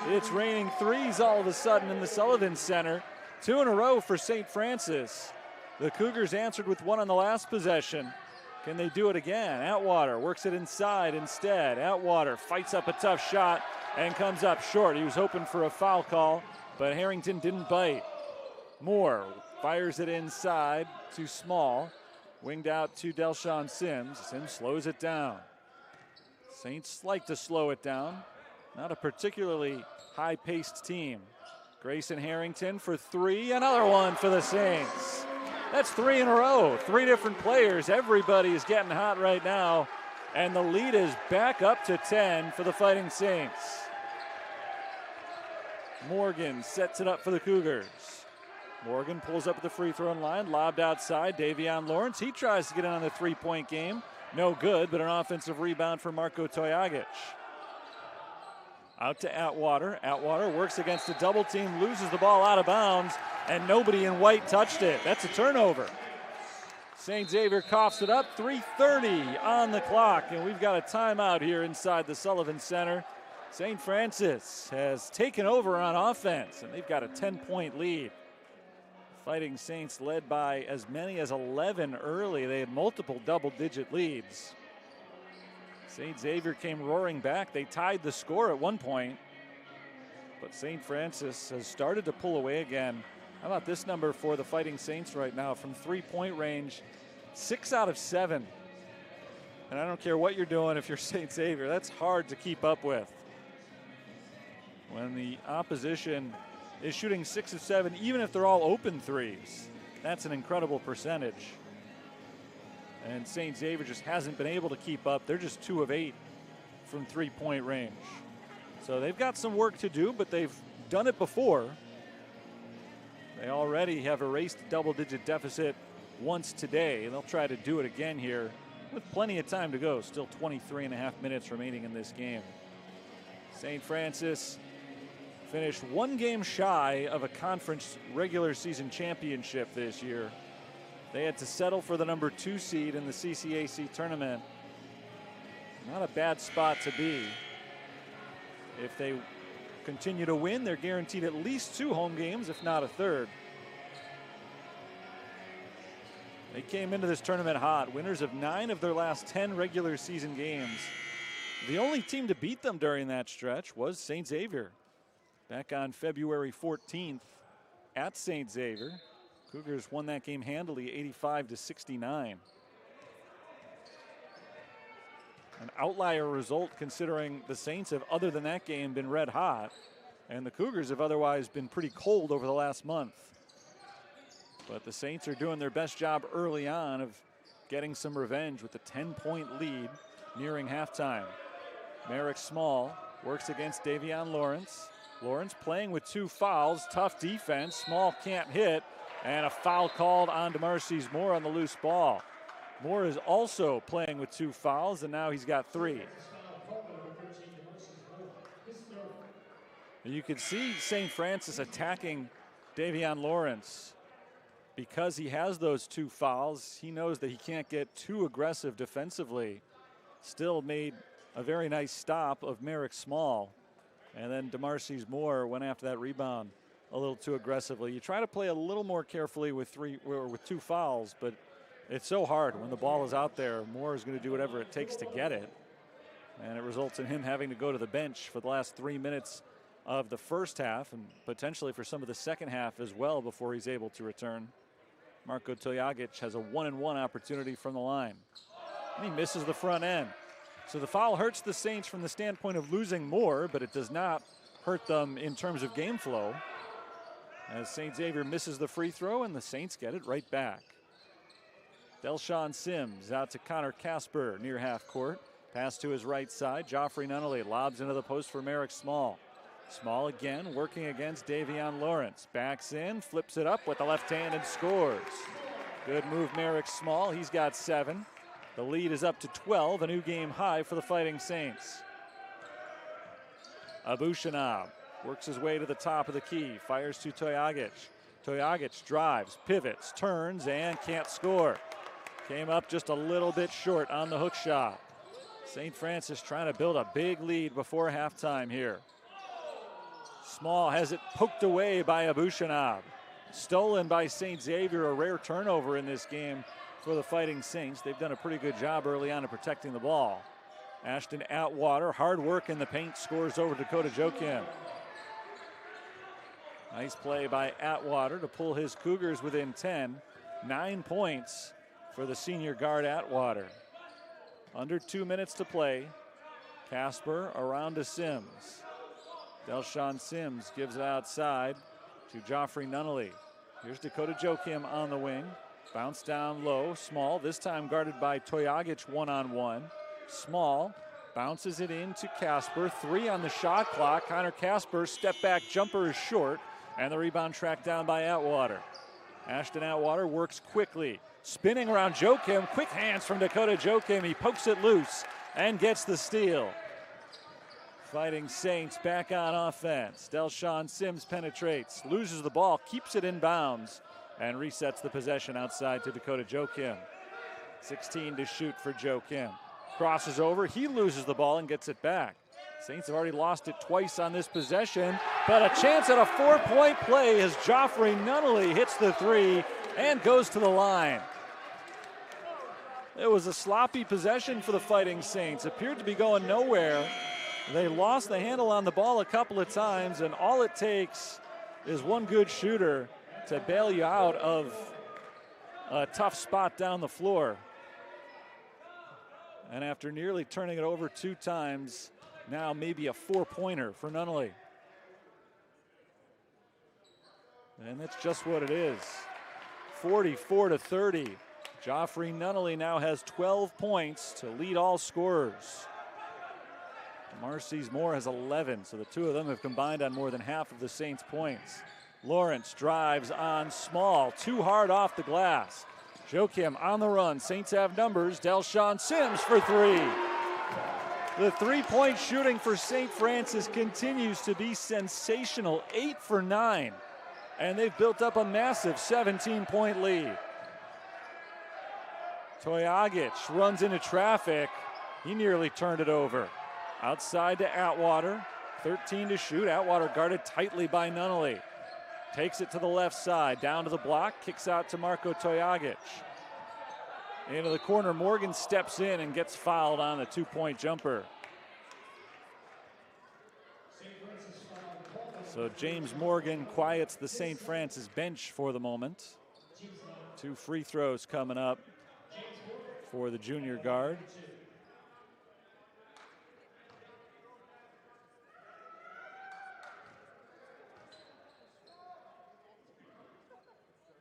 It's raining threes all of a sudden in the Sullivan Center. 2 in a row for St. Francis. The Cougars answered with 1 on the last possession. Can they do it again? Atwater works it inside instead. Atwater fights up a tough shot and comes up short. He was hoping for a foul call, but Harrington didn't bite. Moore fires it inside to Small. Winged out to Delshawn Sims. Sims slows it down. Saints like to slow it down. Not a particularly high-paced team. Grayson Harrington for 3. Another one for the Saints. That's 3 in a row. 3 different players. Everybody is getting hot right now. And the lead is back up to 10 for the Fighting Saints. Morgan sets it up for the Cougars. Morgan pulls up at the free throw line, lobbed outside. Davion Lawrence, he tries to get in on the three-point game. No good, but an offensive rebound for Marko Toyagic. Out to Atwater. Atwater works against a double team, loses the ball out of bounds, and nobody in white touched it. That's a turnover. St. Xavier coughs it up. 3:30 on the clock, and we've got a timeout here inside the Sullivan Center. St. Francis has taken over on offense, and they've got a 10-point lead. Fighting Saints led by as many as 11 early. They had multiple double-digit leads. St. Xavier came roaring back. They tied the score at one point, but St. Francis has started to pull away again. How about this number for the Fighting Saints right now from three-point range? 6 out of 7. And I don't care what you're doing if you're St. Xavier. That's hard to keep up with. When the opposition is shooting 6 of 7, even if they're all open threes, that's an incredible percentage. And St. Xavier just hasn't been able to keep up. They're just 2 of 8 from three-point range. So they've got some work to do, but they've done it before. They already have erased a double-digit deficit once today, and they'll try to do it again here with plenty of time to go. Still 23.5 minutes remaining in this game. St. Francis finished 1 game shy of a conference regular season championship this year. They had to settle for the number 2 seed in the CCAC tournament. Not a bad spot to be. If they continue to win, they're guaranteed at least 2 home games, if not a third. They came into this tournament hot, winners of 9 of their last 10 regular season games. The only team to beat them during that stretch was St. Xavier. Back on February 14th at St. Xavier. Cougars won that game handily, 85-69. An outlier result considering the Saints have, other than that game, been red hot. And the Cougars have otherwise been pretty cold over the last month. But the Saints are doing their best job early on of getting some revenge with a 10-point lead nearing halftime. Merrick Small works against Davion Lawrence. Lawrence playing with 2 fouls, tough defense. Small can't hit, and a foul called on DeMarcus Moore on the loose ball. Moore is also playing with 2 fouls, and now he's got 3. You can see St. Francis attacking Davion Lawrence. Because he has those 2 fouls, he knows that he can't get too aggressive defensively. Still made a very nice stop of Merrick Small. And then DeMarcus Moore went after that rebound a little too aggressively. You try to play a little more carefully with 2 fouls, but it's so hard when the ball is out there. Moore is going to do whatever it takes to get it. And it results in him having to go to the bench for the last 3 minutes of the first half and potentially for some of the second half as well before he's able to return. Marko Tojagic has a 1-and-1 opportunity from the line. And he misses the front end. So the foul hurts the Saints from the standpoint of losing Moore, but it does not hurt them in terms of game flow. As St. Xavier misses the free throw and the Saints get it right back. Delshawn Sims out to Connor Casper near half court. Pass to his right side. Joffrey Nunnally lobs into the post for Merrick Small. Small again working against Davion Lawrence. Backs in, flips it up with the left hand and scores. Good move, Merrick Small. He's got 7. The lead is up to 12, a new game high for the Fighting Saints. Abushanab works his way to the top of the key. Fires to Tojagic. Tojagic drives, pivots, turns, and can't score. Came up just a little bit short on the hook shot. St. Francis trying to build a big lead before halftime here. Small has it poked away by Abushanab. Stolen by St. Xavier, a rare turnover in this game for the Fighting Saints. They've done a pretty good job early on of protecting the ball. Ashton Atwater, hard work in the paint, scores over Dakota Joachim. Nice play by Atwater to pull his Cougars within 10. 9 points for the senior guard Atwater. Under 2 minutes to play. Casper around to Sims. Delshawn Sims gives it outside to Joffrey Nunnally. Here's Dakota Joachim on the wing. Bounce down low. Small, this time guarded by Tojagic one-on-one. Small bounces it into Casper. 3 on the shot clock. Connor Casper, step back jumper is short. And the rebound tracked down by Atwater. Ashton Atwater works quickly. Spinning around Joachim. Quick hands from Dakota Joachim. He pokes it loose and gets the steal. Fighting Saints back on offense. Delshawn Sims penetrates, loses the ball, keeps it in bounds, and resets the possession outside to Dakota Joachim. 16 to shoot for Joachim. Crosses over, he loses the ball and gets it back. Saints have already lost it twice on this possession, but a chance at a 4-point play as Joffrey Nunnally hits the 3 and goes to the line. It was a sloppy possession for the Fighting Saints. Appeared to be going nowhere. They lost the handle on the ball a couple of times, and all it takes is one good shooter to bail you out of a tough spot down the floor. And after nearly turning it over 2 times, now maybe a 4-pointer for Nunnally. And that's just what it is. 44-30. Joffrey Nunnally now has 12 points to lead all scorers. DeMarcus Moore has 11, so the two of them have combined on more than half of the Saints' points. Lawrence drives on Small, too hard off the glass. Joachim on the run. Saints have numbers. Delshawn Sims for 3. The 3-point shooting for St. Francis continues to be sensational. 8 for 9. And they've built up a massive 17-point lead. Tojagic runs into traffic. He nearly turned it over. Outside to Atwater. 13 to shoot. Atwater guarded tightly by Nunnally. Takes it to the left side. Down to the block. Kicks out to Marko Tojagic. Into the corner. Morgan steps in and gets fouled on the 2-point jumper. So James Morgan quiets the St. Francis bench for the moment. 2 free throws coming up for the junior guard.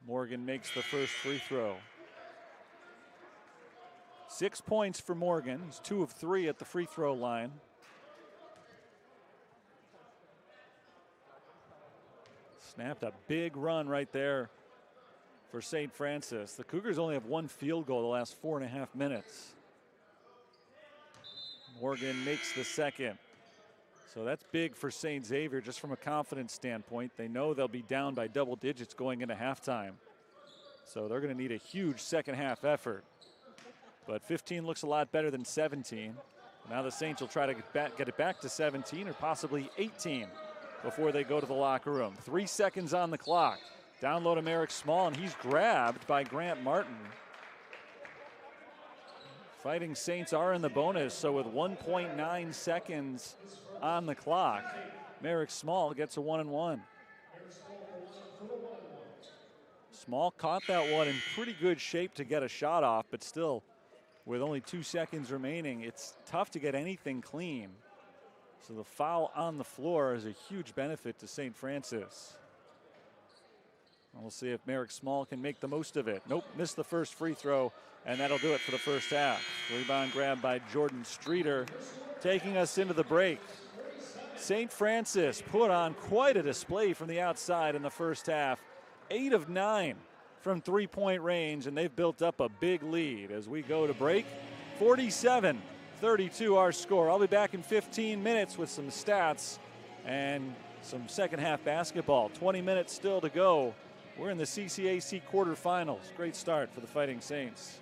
Morgan makes the first free throw. 6 points for Morgan. He's 2 of 3 at the free throw line. Snapped a big run right there for St. Francis. The Cougars only have 1 field goal the last 4.5 minutes. Morgan makes the second. So that's big for St. Xavier just from a confidence standpoint. They know they'll be down by double digits going into halftime. So they're going to need a huge second half effort. But 15 looks a lot better than 17. Now the Saints will try to get it back to 17 or possibly 18 before they go to the locker room. 3 seconds on the clock. Down low to Merrick Small, and he's grabbed by Grant Martin. Fighting Saints are in the bonus, so with 1.9 seconds on the clock, Merrick Small gets a 1-and-1. Small caught that one in pretty good shape to get a shot off, but still, with only 2 seconds remaining, it's tough to get anything clean. So the foul on the floor is a huge benefit to St. Francis. We'll see if Merrick Small can make the most of it. Nope, missed the first free throw, and that'll do it for the first half. Rebound grab by Jordan Streeter, taking us into the break. St. Francis put on quite a display from the outside in the first half. 8 of 9 from three-point range, and they've built up a big lead as we go to break. 47-32 our score. I'll be back in 15 minutes with some stats and some second half basketball. 20 minutes still to go. We're in the CCAC quarterfinals. Great start for the Fighting Saints.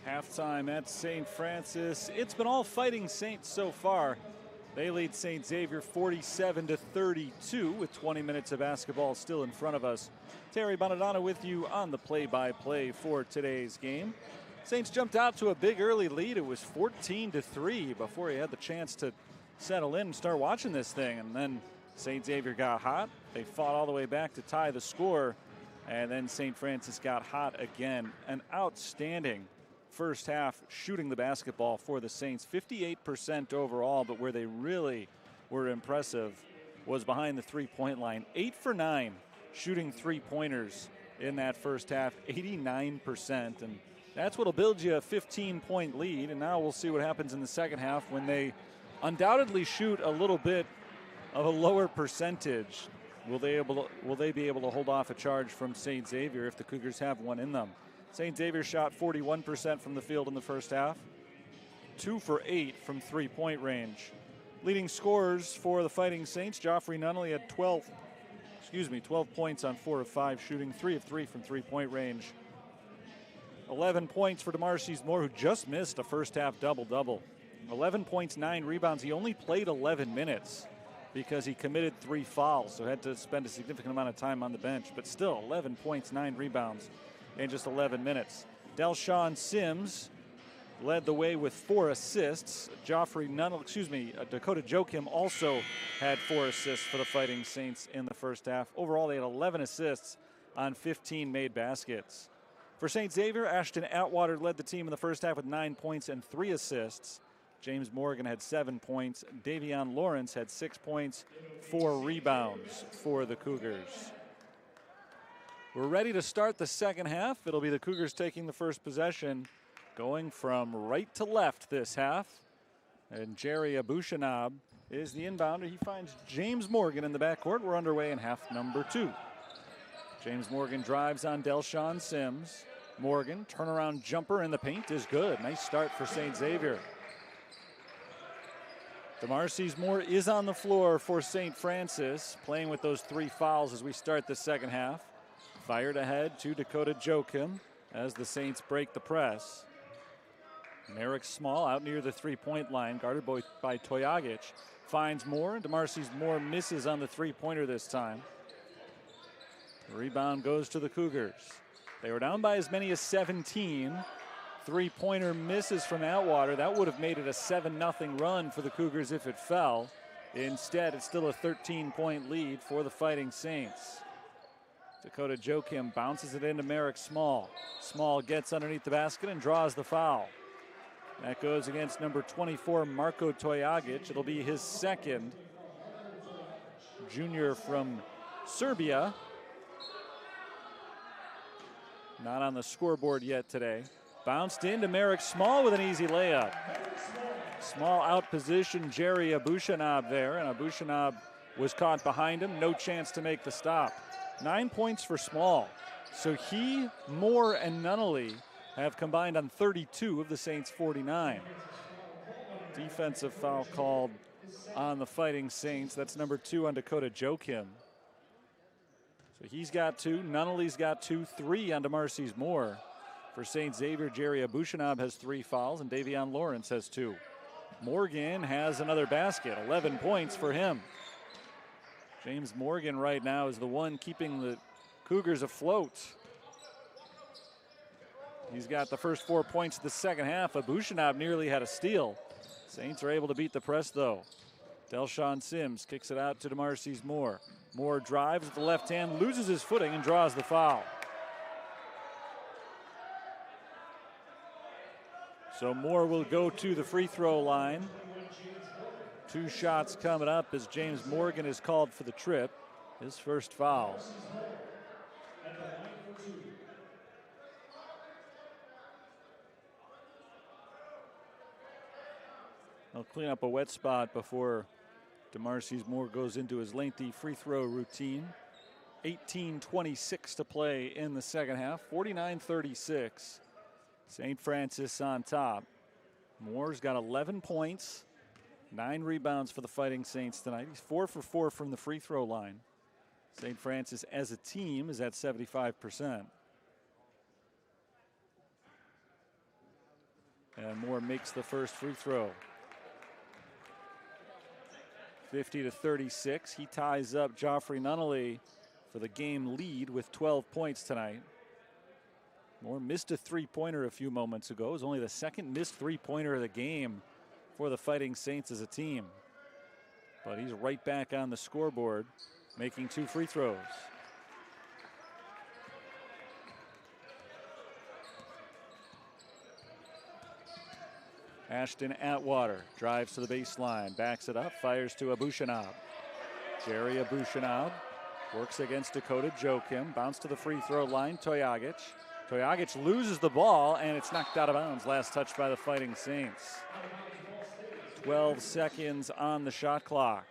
Halftime at St. Francis. It's been all Fighting Saints so far. They lead St. Xavier 47-32 with 20 minutes of basketball still in front of us. Terry Bonadonna with you on the play-by-play for today's game. Saints jumped out to a big early lead. It was 14-3 before he had the chance to settle in and start watching this thing. And then St. Xavier got hot. They fought all the way back to tie the score. And then St. Francis got hot again. An outstanding first half shooting the basketball for the Saints. 58% overall, but where they really were impressive was behind the three-point line. 8 for 9 shooting three-pointers in that first half, 89%. And that's what'll build you a 15-point lead. And now we'll see what happens in the second half when they undoubtedly shoot a little bit of a lower percentage. Will they be able to hold off a charge from St. Xavier if the Cougars have one in them? St. Xavier shot 41% from the field in the first half, 2 for 8 from three-point range. Leading scorers for the Fighting Saints, Joffrey Nunnally had 12 points on 4 of 5 shooting, 3 of 3 from three-point range. 11 points for DeMarcus Moore, who just missed a first half double-double. 11 points, 9 rebounds. He only played 11 minutes because he committed 3 fouls, so had to spend a significant amount of time on the bench. But still, 11 points, 9 rebounds in just 11 minutes. Delshawn Sims led the way with 4 assists. Dakota Joachim also had 4 assists for the Fighting Saints in the first half. Overall, they had 11 assists on 15 made baskets. For St. Xavier, Ashton Atwater led the team in the first half with 9 points and 3 assists. James Morgan had 7 points. Davion Lawrence had 6 points, 4 rebounds for the Cougars. We're ready to start the second half. It'll be the Cougars taking the first possession, going from right to left this half. And Jerry Abushanab is the inbounder. He finds James Morgan in the backcourt. We're underway in half number 2. James Morgan drives on Delshawn Sims. Morgan, turnaround jumper in the paint is good. Nice start for St. Xavier. DeMarcus Moore is on the floor for St. Francis, playing with those 3 fouls as we start the second half. Fired ahead to Dakota Joachim as the Saints break the press. Merrick Small out near the three-point line, guarded by Toyagic. Finds Moore. DeMarcus Moore misses on the three-pointer this time. The rebound goes to the Cougars. They were down by as many as 17. Three-pointer misses from Atwater. That would have made it a 7-0 run for the Cougars if it fell. Instead, it's still a 13-point lead for the Fighting Saints. Dakota Joachim bounces it into Merrick Small. Small gets underneath the basket and draws the foul. That goes against number 24, Marko Toyagic. It'll be his second. Junior from Serbia. Not on the scoreboard yet today. Bounced into Merrick Small with an easy layup. Small out position Jerry Abushanab there, and Abushanab was caught behind him. No chance to make the stop. 9 points for Small. So he, Moore, and Nunnally have combined on 32 of the Saints' 49. Defensive foul called on the Fighting Saints. That's number 2 on Dakota Joachim. So he's got 2. Nunnally's got 2. 3 on DeMarcus Moore. For St. Xavier, Jerry Abushanab has 3 fouls, and Davion Lawrence has 2. Morgan has another basket. 11 points for him. James Morgan right now is the one keeping the Cougars afloat. He's got the first 4 points of the second half. Abushanab nearly had a steal. Saints are able to beat the press, though. Delshawn Sims kicks it out to DeMarcus Moore. Moore drives with the left hand, loses his footing, and draws the foul. So Moore will go to the free throw line. 2 shots coming up as James Morgan is called for the trip. His first foul. I'll clean up a wet spot before DeMarcus Moore goes into his lengthy free throw routine. 18:26 to play in the second half. 49-36. St. Francis on top. Moore's got 11 points, 9 rebounds for the Fighting Saints tonight. He's 4 for 4 from the free throw line. St. Francis as a team is at 75%. And Moore makes the first free throw. 50-36. He ties up Joffrey Nunnally for the game lead with 12 points tonight. Moore missed a three-pointer a few moments ago. It was only the second missed three-pointer of the game for the Fighting Saints as a team. But he's right back on the scoreboard, making 2 free throws. Ashton Atwater drives to the baseline, backs it up, fires to Abushanab. Jerry Abushanab works against Dakota Joachim, bounce to the free throw line, Toyagic. Toyagic loses the ball, and it's knocked out of bounds. Last touch by the Fighting Saints. 12 seconds on the shot clock.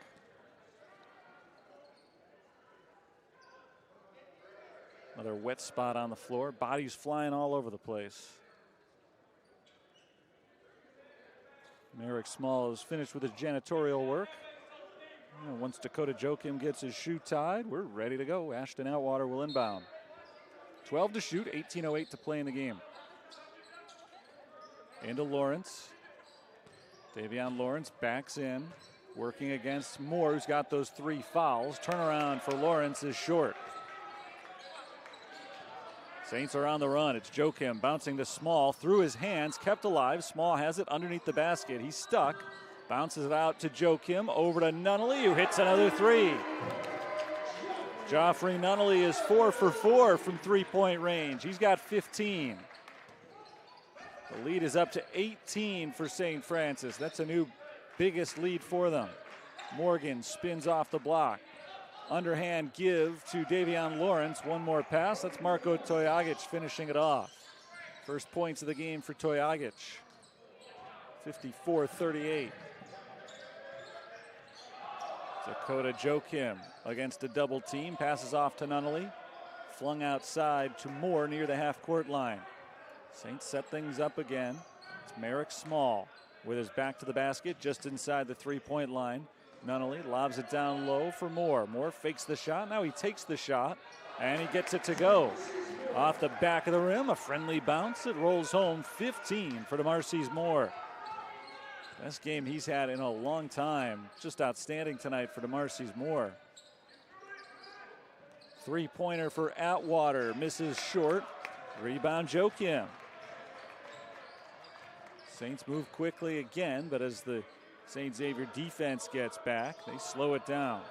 Another wet spot on the floor. Bodies flying all over the place. Merrick Small is finished with his janitorial work. Once Dakota Joachim gets his shoe tied, we're ready to go. Ashton Atwater will inbound. 12 to shoot, 18:08 to play in the game. Into Lawrence. Davion Lawrence backs in, working against Moore, who's got those 3 fouls. Turnaround for Lawrence is short. Saints are on the run. It's Joachim bouncing to Small through his hands, kept alive. Small has it underneath the basket. He's stuck. Bounces it out to Joachim, over to Nunnally, who hits another 3. Joffrey Nunnally is 4 for 4 from three-point range. He's got 15. The lead is up to 18 for St. Francis. That's a new biggest lead for them. Morgan spins off the block. Underhand give to Davion Lawrence. One more pass. That's Marko Toyagic finishing it off. First points of the game for Toyagic. 54-38. Dakota Joachim against a double team. Passes off to Nunnally. Flung outside to Moore near the half-court line. Saints set things up again. It's Merrick Small with his back to the basket just inside the three-point line. Nunnally lobs it down low for Moore. Moore fakes the shot. Now he takes the shot, and he gets it to go. Off the back of the rim, a friendly bounce. It rolls home. 15 for DeMarcus Moore. Best game he's had in a long time. Just outstanding tonight for DeMarcus Moore. Three-pointer for Atwater. Misses short. Rebound Joachim. Saints move quickly again, but as the St. Xavier defense gets back, they slow it down.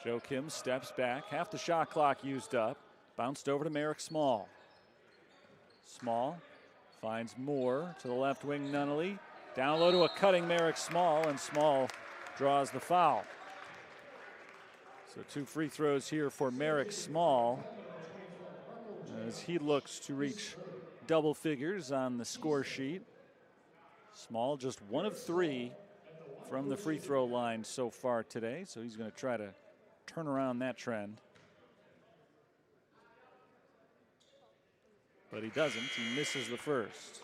Joachim steps back, half the shot clock used up. Bounced over to Merrick Small. Small finds Moore to the left wing, Nunnally. Down low to a cutting Merrick Small, and Small draws the foul. So 2 free throws here for Merrick Small as he looks to reach double figures on the score sheet. Small just 1 of 3 from the free throw line so far today, so he's going to try to turn around that trend. But he doesn't. He misses the first.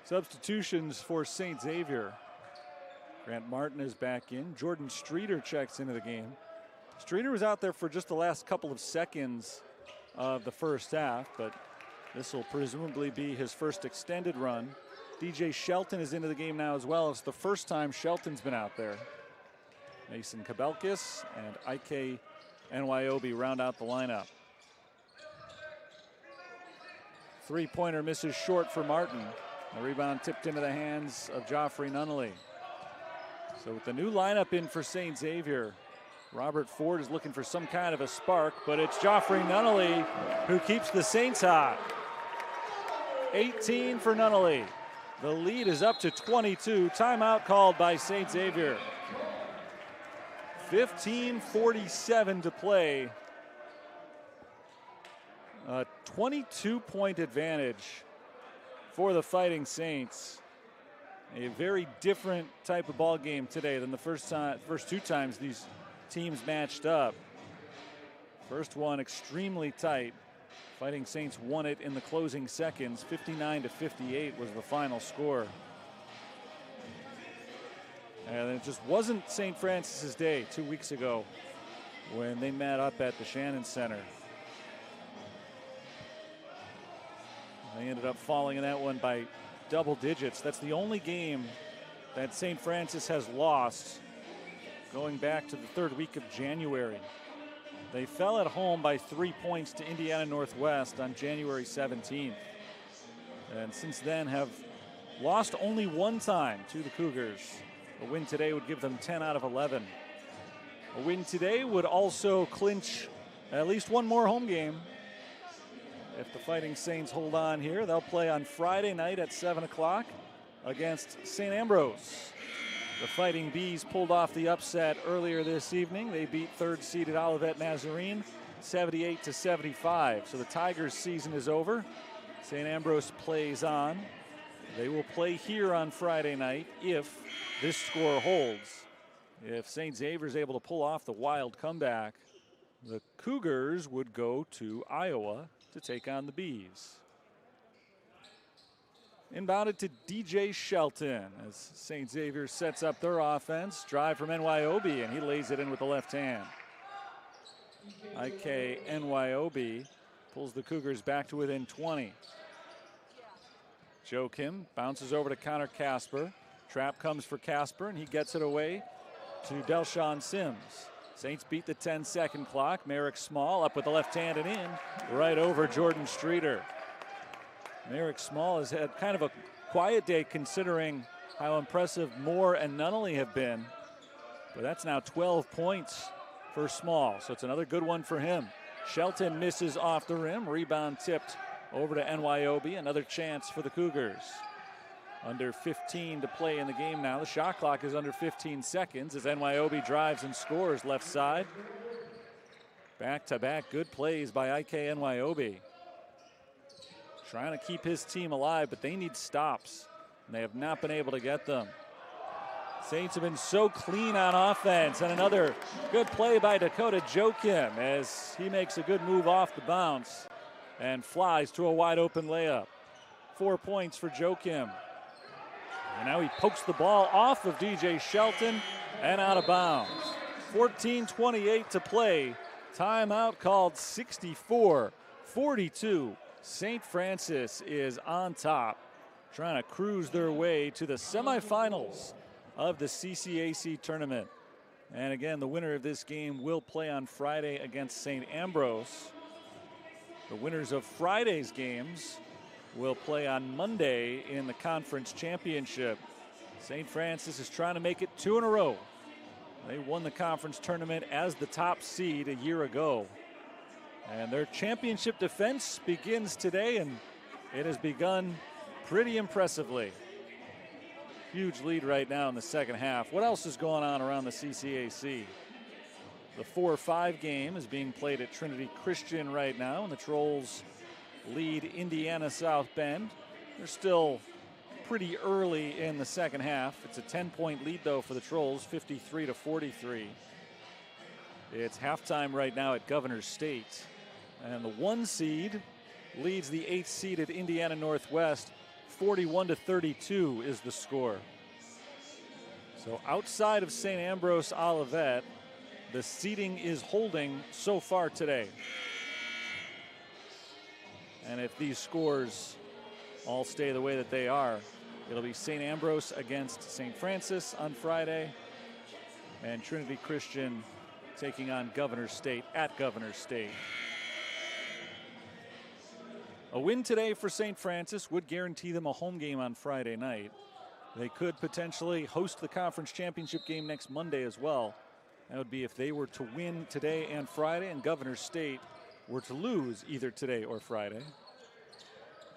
Substitutions for St. Xavier. Grant Martin is back in. Jordan Streeter checks into the game. Streeter was out there for just the last couple of seconds of the first half, but this will presumably be his first extended run. DJ Shelton is into the game now as well. It's the first time Shelton's been out there. Mason Kabelkis and Ike Nyobe round out the lineup. Three-pointer misses short for Martin. The rebound tipped into the hands of Joffrey Nunnally. So with the new lineup in for St. Xavier, Robert Ford is looking for some kind of a spark, but it's Joffrey Nunnally who keeps the Saints hot. 18 for Nunnally. The lead is up to 22. Timeout called by St. Xavier. 15:47 to play. A 22-point advantage for the Fighting Saints. A very different type of ball game today than the first 2 times these teams matched up. First one extremely tight. Fighting Saints won it in the closing seconds. 59-58 was the final score. And it just wasn't St. Francis's day 2 weeks ago when they met up at the Shannon Center. They ended up falling in that one by double digits. That's the only game that St. Francis has lost going back to the third week of January. They fell at home by 3 points to Indiana Northwest on January 17th. And since then have lost only one time to the Cougars. A win today would give them 10 out of 11. A win today would also clinch at least one more home game. If the Fighting Saints hold on here, they'll play on Friday night at 7 o'clock against St. Ambrose. The Fighting Bees pulled off the upset earlier this evening. They beat third-seeded Olivet Nazarene 78-75. So the Tigers' season is over. St. Ambrose plays on. They will play here on Friday night if this score holds. If St. Xavier is able to pull off the wild comeback, the Cougars would go to Iowa to take on the Bees. Inbounded to DJ Shelton as St. Xavier sets up their offense. Drive from NYOB, and he lays it in with the left hand. IK NYOB pulls the Cougars back to within 20. Joe Kim bounces over to Connor Casper. Trap comes for Casper, and he gets it away to Delshawn Sims. Saints beat the 10-second clock. Merrick Small up with the left hand and in, right over Jordan Streeter. Merrick Small has had kind of a quiet day considering how impressive Moore and Nunnally have been. But that's now 12 points for Small, so it's another good one for him. Shelton misses off the rim. Rebound tipped over to NYOB. Another chance for the Cougars. Under 15 to play in the game now. The shot clock is under 15 seconds as NYOB drives and scores left side. Back-to-back good plays by IK NYOB. Trying to keep his team alive, but they need stops, and they have not been able to get them. Saints have been so clean on offense, and another good play by Dakota Joachim as he makes a good move off the bounce and flies to a wide open layup. 4 points for Joachim. And now he pokes the ball off of DJ Shelton and out of bounds. 14:28 to play. Timeout called. 64-42. St. Francis is on top, trying to cruise their way to the semifinals of the CCAC tournament. And again, the winner of this game will play on Friday against St. Ambrose. The winners of Friday's games will play on Monday in the conference championship. St. Francis is trying to make it 2 in a row. They won the conference tournament as the top seed a year ago. And their championship defense begins today, and it has begun pretty impressively. Huge lead right now in the second half. What else is going on around the CCAC? The 4-5 game is being played at Trinity Christian right now, and the Trolls lead Indiana South Bend. They're still pretty early in the second half. It's a 10-point lead, though, for the Trolls, 53-43. It's halftime right now at Governor State. And the 1 seed leads the 8th-seeded Indiana Northwest. 41-32 is the score. So outside of St. Ambrose Olivet, the seeding is holding so far today. And if these scores all stay the way that they are, it'll be St. Ambrose against St. Francis on Friday, and Trinity Christian taking on Governor State at Governor State. A win today for St. Francis would guarantee them a home game on Friday night. They could potentially host the conference championship game next Monday as well. That would be if they were to win today and Friday, and Governor State were to lose either today or Friday.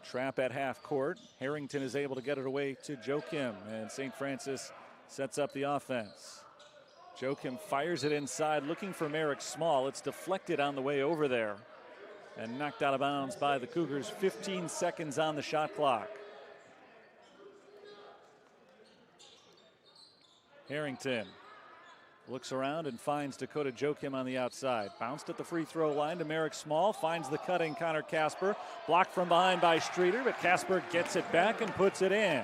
Trap at half court. Harrington is able to get it away to Joachim, and St. Francis sets up the offense. Joachim fires it inside, looking for Merrick Small. It's deflected on the way over there and knocked out of bounds by the Cougars. 15 seconds on the shot clock. Harrington Looks around and finds Dakota Joachim on the outside. Bounced at the free throw line to Merrick Small. Finds the cutting Connor Casper. Blocked from behind by Streeter, but Casper gets it back and puts it in.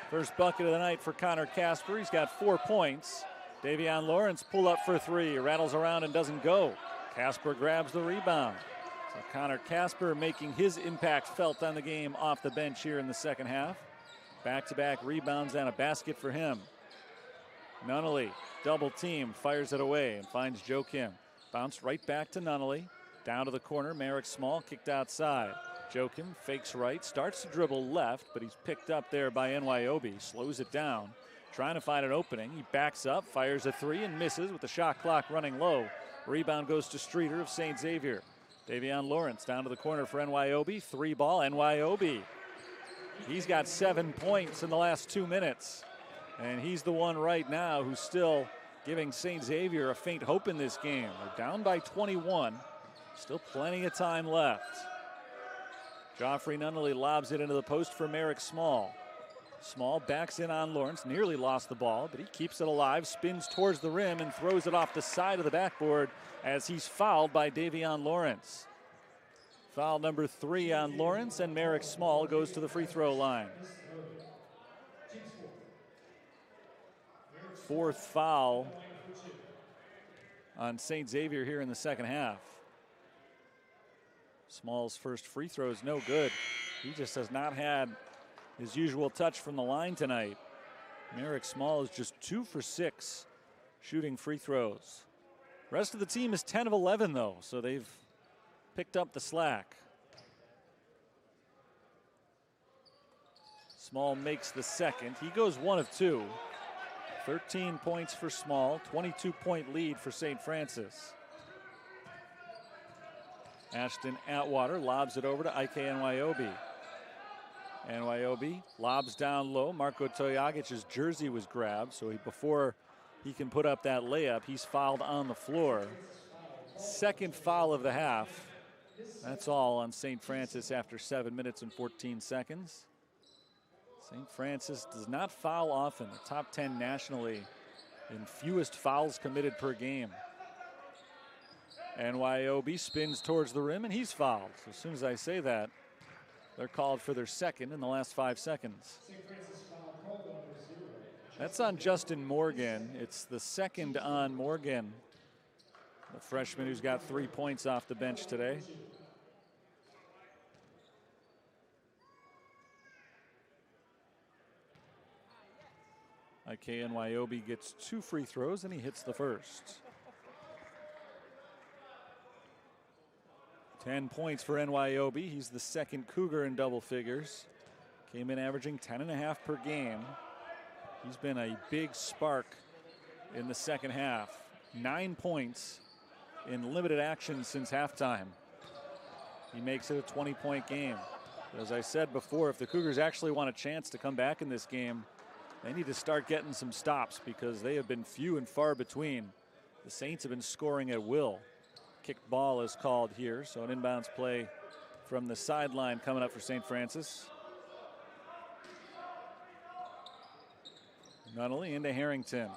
First bucket of the night for Connor Casper. He's got 4 points. Davion Lawrence pull up for three. Rattles around and doesn't go. Casper grabs the rebound. So Connor Casper making his impact felt on the game off the bench here in the second half. Back-to-back rebounds and a basket for him. Nunnally, double team, fires it away and finds Joachim. Bounced right back to Nunnally. Down to the corner, Merrick Small kicked outside. Joachim fakes right, starts to dribble left, but he's picked up there by NYOB. Slows it down, trying to find an opening. He backs up, fires a three and misses with the shot clock running low. Rebound goes to Streeter of St. Xavier. Davion Lawrence down to the corner for NYOB. Three ball, NYOB. He's got 7 points in the last 2 minutes. And he's the one right now who's still giving St. Xavier a faint hope in this game. They're down by 21. Still plenty of time left. Joffrey Nunnally lobs it into the post for Merrick Small. Small backs in on Lawrence, nearly lost the ball, but he keeps it alive, spins towards the rim and throws it off the side of the backboard as he's fouled by Davion Lawrence. Foul number 3 on Lawrence, and Merrick Small goes to the free throw line. Fourth foul on St. Xavier here in the second half. Small's first free throw is no good. He just has not had his usual touch from the line tonight. Merrick Small is just 2 for 6 shooting free throws. Rest of the team is 10 of 11 though, so they've picked up the slack. Small makes the second. He goes 1 of 2. 13 points for Small, 22-point lead for St. Francis. Ashton Atwater lobs it over to Ike NYOB. NYOB lobs down low. Marko Tojagic's jersey was grabbed, so before he can put up that layup, he's fouled on the floor. Second foul of the half. That's all on St. Francis after 7 minutes and 14 seconds. St. Francis does not foul often, the top 10 nationally in fewest fouls committed per game. NYOB spins towards the rim and he's fouled. So as soon as I say that, they're called for their second in the last 5 seconds. That's on Justin Morgan. It's the second on Morgan, the freshman who's got 3 points off the bench today. IKNYOB gets 2 free throws and he hits the first. 10 points for NYOB. He's the second Cougar in double figures. Came in averaging 10.5 per game. He's been a big spark in the second half. 9 points in limited action since halftime. He makes it a 20-point game. As I said before, if the Cougars actually want a chance to come back in this game, they need to start getting some stops because they have been few and far between. The Saints have been scoring at will. Kicked ball is called here, so an inbounds play from the sideline coming up for St. Francis. Nunnally into Harrington.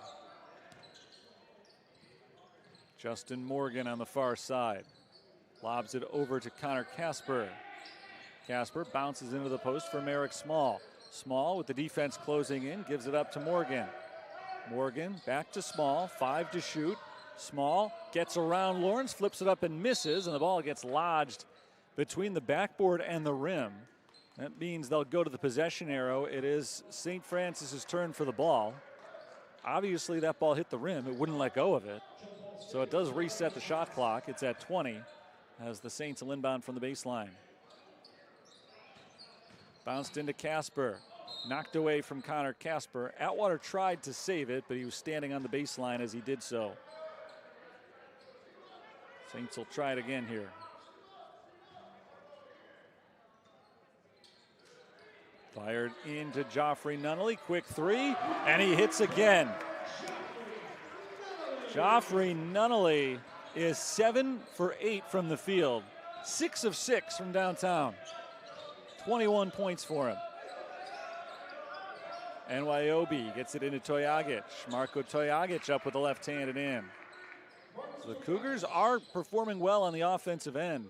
Justin Morgan on the far side. Lobs it over to Connor Casper. Casper bounces into the post for Merrick Small. Small with the defense closing in, gives it up to Morgan. Morgan back to Small, 5 to shoot. Small gets around Lawrence, flips it up and misses, and the ball gets lodged between the backboard and the rim. That means they'll go to the possession arrow. It is St. Francis's turn for the ball. Obviously that ball hit the rim. It wouldn't let go of it. So it does reset the shot clock. It's at 20 as the Saints will inbound from the baseline. Bounced into Casper. Knocked away from Connor Casper. Atwater tried to save it, but he was standing on the baseline as he did so. Saints will try it again here. Fired into Joffrey Nunnally. Quick three, and he hits again. Joffrey Nunnally is 7 for 8 from the field. 6 of 6 from downtown. 21 points for him. NYOB gets it into Toyagic. Marko Toyagic up with the left-handed in. So the Cougars are performing well on the offensive end,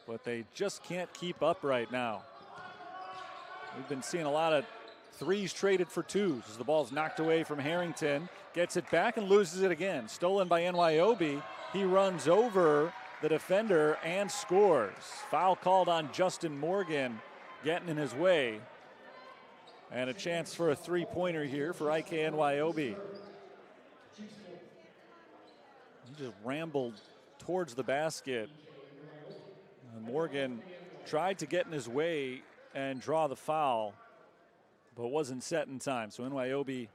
but they just can't keep up right now. We've been seeing a lot of threes traded for twos as the ball's knocked away from Harrington. Gets it back and loses it again. Stolen by NYOB. He runs over the defender and scores. Foul called on Justin Morgan, getting in his way. And a chance for a three-pointer here for IKNYOB. He just rambled towards the basket. Morgan tried to get in his way and draw the foul, but wasn't set in time. So NYOB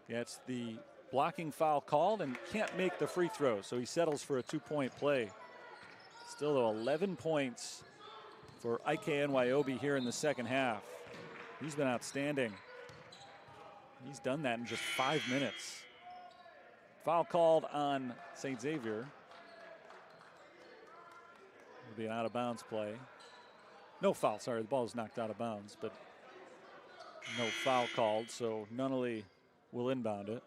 gets the blocking foul called and can't make the free throw, so he settles for a two-point play. Still, though, 11 points for IKNYOB here in the second half. He's been outstanding. He's done that in just 5 minutes. Foul called on St. Xavier. It'll be an out-of-bounds play. No foul, sorry, the ball is knocked out of bounds, but no foul called, so Nunnally will inbound it.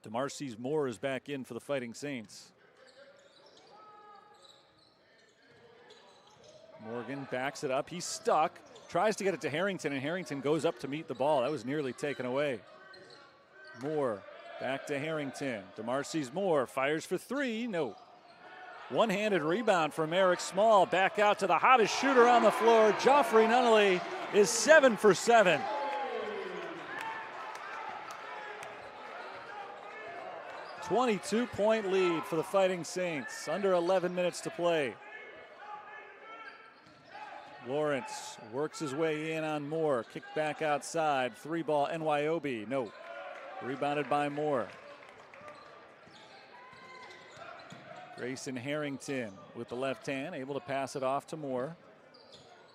DeMarcy's Moore is back in for the Fighting Saints. Morgan backs it up. He's stuck. Tries to get it to Harrington, and Harrington goes up to meet the ball. That was nearly taken away. Moore back to Harrington. DeMarcy's Moore fires for three. No. One-handed rebound from Eric Small. Back out to the hottest shooter on the floor. Joffrey Nunnally is 7 for 7. A 22-point lead for the Fighting Saints. Under 11 minutes to play. Lawrence works his way in on Moore. Kick back outside. Three ball NYOB. No. Rebounded by Moore. Grayson Harrington with the left hand, able to pass it off to Moore.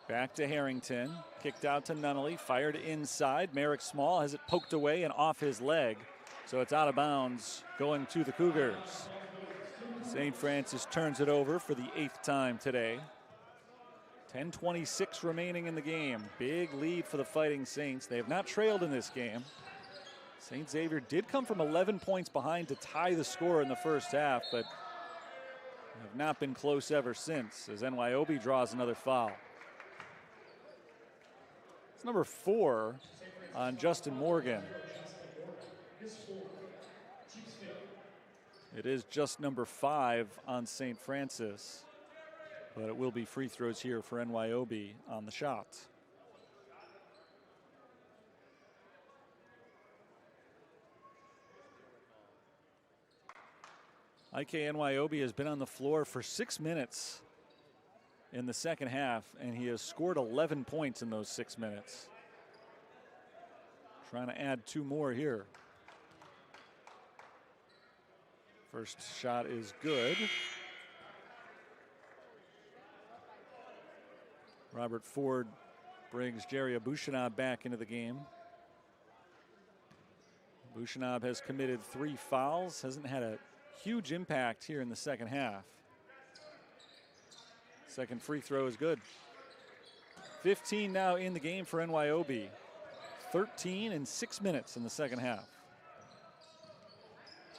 Back to Harrington. Kicked out to Nunnally. Fired inside. Merrick Small has it poked away and off his leg. So it's out of bounds going to the Cougars. St. Francis turns it over for the 8th time today. 10:26 remaining in the game. Big lead for the Fighting Saints. They have not trailed in this game. St. Xavier did come from 11 points behind to tie the score in the first half, but have not been close ever since as NYOB draws another foul. It's number 4 on Justin Morgan. It is just number 5 on St. Francis. But it will be free throws here for NYOB on the shot. IKNYOB has been on the floor for 6 minutes in the second half, and he has scored 11 points in those 6 minutes. Trying to add 2 more here. First shot is good. Robert Ford brings Jerry Abushanab back into the game. Abushanab has committed 3 fouls, hasn't had a huge impact here in the second half. Second free throw is good. 15 now in the game for NYOB. 13 in 6 minutes in the second half.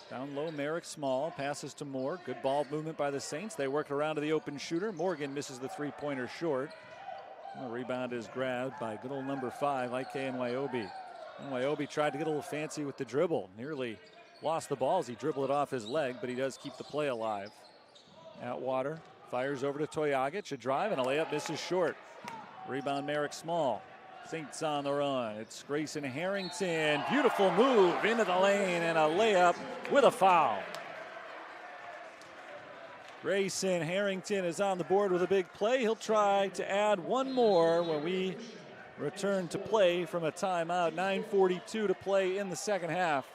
Down low, Merrick Small passes to Moore. Good ball movement by the Saints. They work around to the open shooter. Morgan misses the three-pointer short. The rebound is grabbed by good old number 5, IKNYOB. NYOB tried to get a little fancy with the dribble. Nearly lost the ball as he dribbled it off his leg, but he does keep the play alive. Atwater fires over to Toyagic. A drive and a layup misses short. Rebound Merrick Small. Saints on the run. It's Grayson Harrington. Beautiful move into the lane and a layup with a foul. Grayson Harrington is on the board with a big play. He'll try to add 1 more when we return to play from a timeout. 9:42 to play in the second half.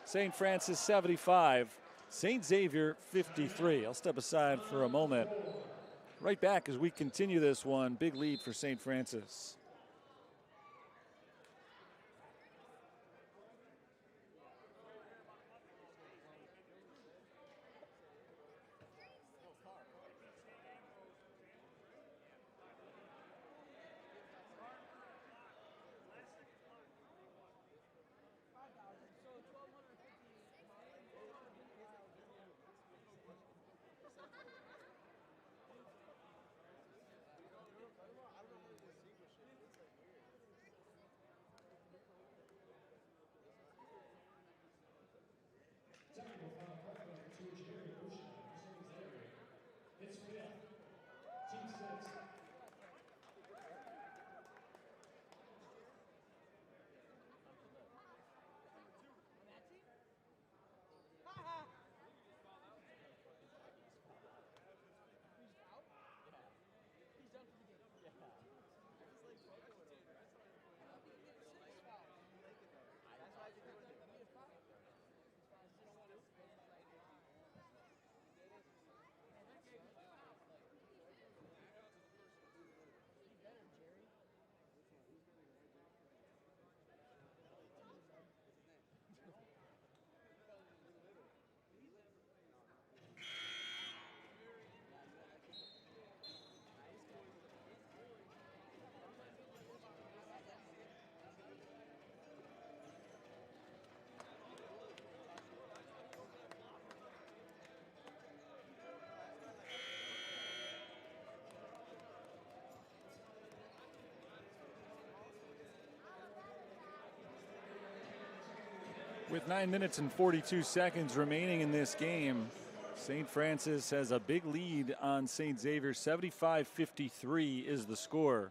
St. Francis 75, St. Xavier 53. I'll step aside for a moment. Right back as we continue this one. Big lead for St. Francis. With 9 minutes and 42 seconds remaining in this game, St. Francis has a big lead on St. Xavier. 75-53 is the score.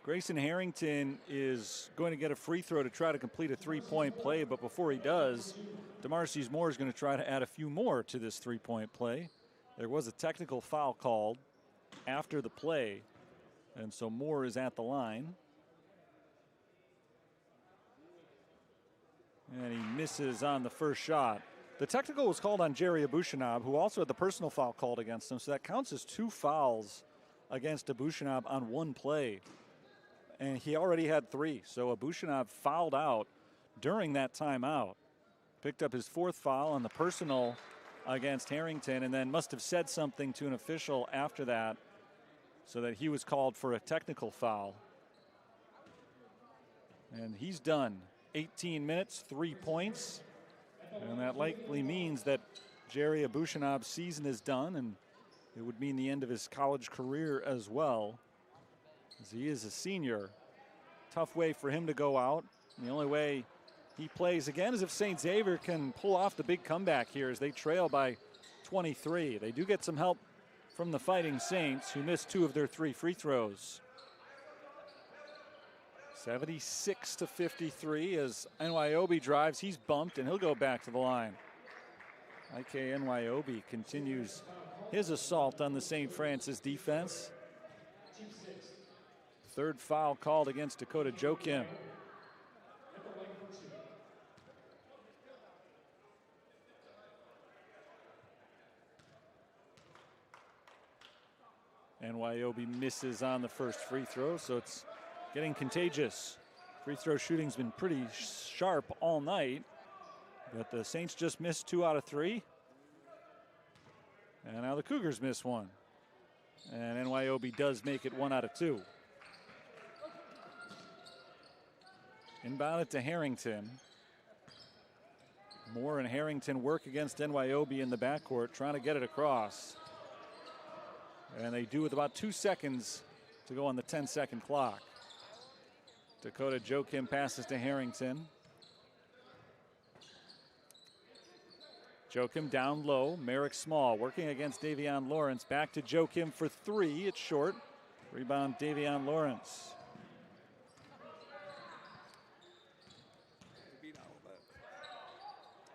Grayson Harrington is going to get a free throw to try to complete a three-point play, but before he does, DeMarcy's Moore is going to try to add a few more to this three-point play. There was a technical foul called after the play, and so Moore is at the line. And he misses on the first shot. The technical was called on Jerry Abushanab, who also had the personal foul called against him, so that counts as 2 fouls against Abushanab on one play. And he already had 3, so Abushanab fouled out during that timeout. Picked up his 4th foul on the personal against Harrington, and then must have said something to an official after that so that he was called for a technical foul. And he's done. 18 minutes, 3 points. And that likely means that Jerry Abushanab's season is done, and it would mean the end of his college career as well, as he is a senior. Tough way for him to go out. And the only way he plays again is if St. Xavier can pull off the big comeback here as they trail by 23. They do get some help from the Fighting Saints, who missed 2 of their 3 free throws. 76-53 as Nyobe drives. He's bumped, and he'll go back to the line. IK Nyobe continues his assault on the St. Francis defense. 3rd foul called against Dakota Joachim. Nyobe misses on the first free throw, so it's getting contagious. Free throw shooting's been pretty sharp all night, but the Saints just missed 2 out of 3. And now the Cougars miss 1. And Nyobe does make it 1 out of 2. Inbound it to Harrington. Moore and Harrington work against Nyobe in the backcourt, trying to get it across. And they do with about 2 seconds to go on the 10-second clock. Dakota Joachim passes to Harrington. Joachim down low. Merrick Small working against Davion Lawrence. Back to Joachim for 3. It's short. Rebound Davion Lawrence.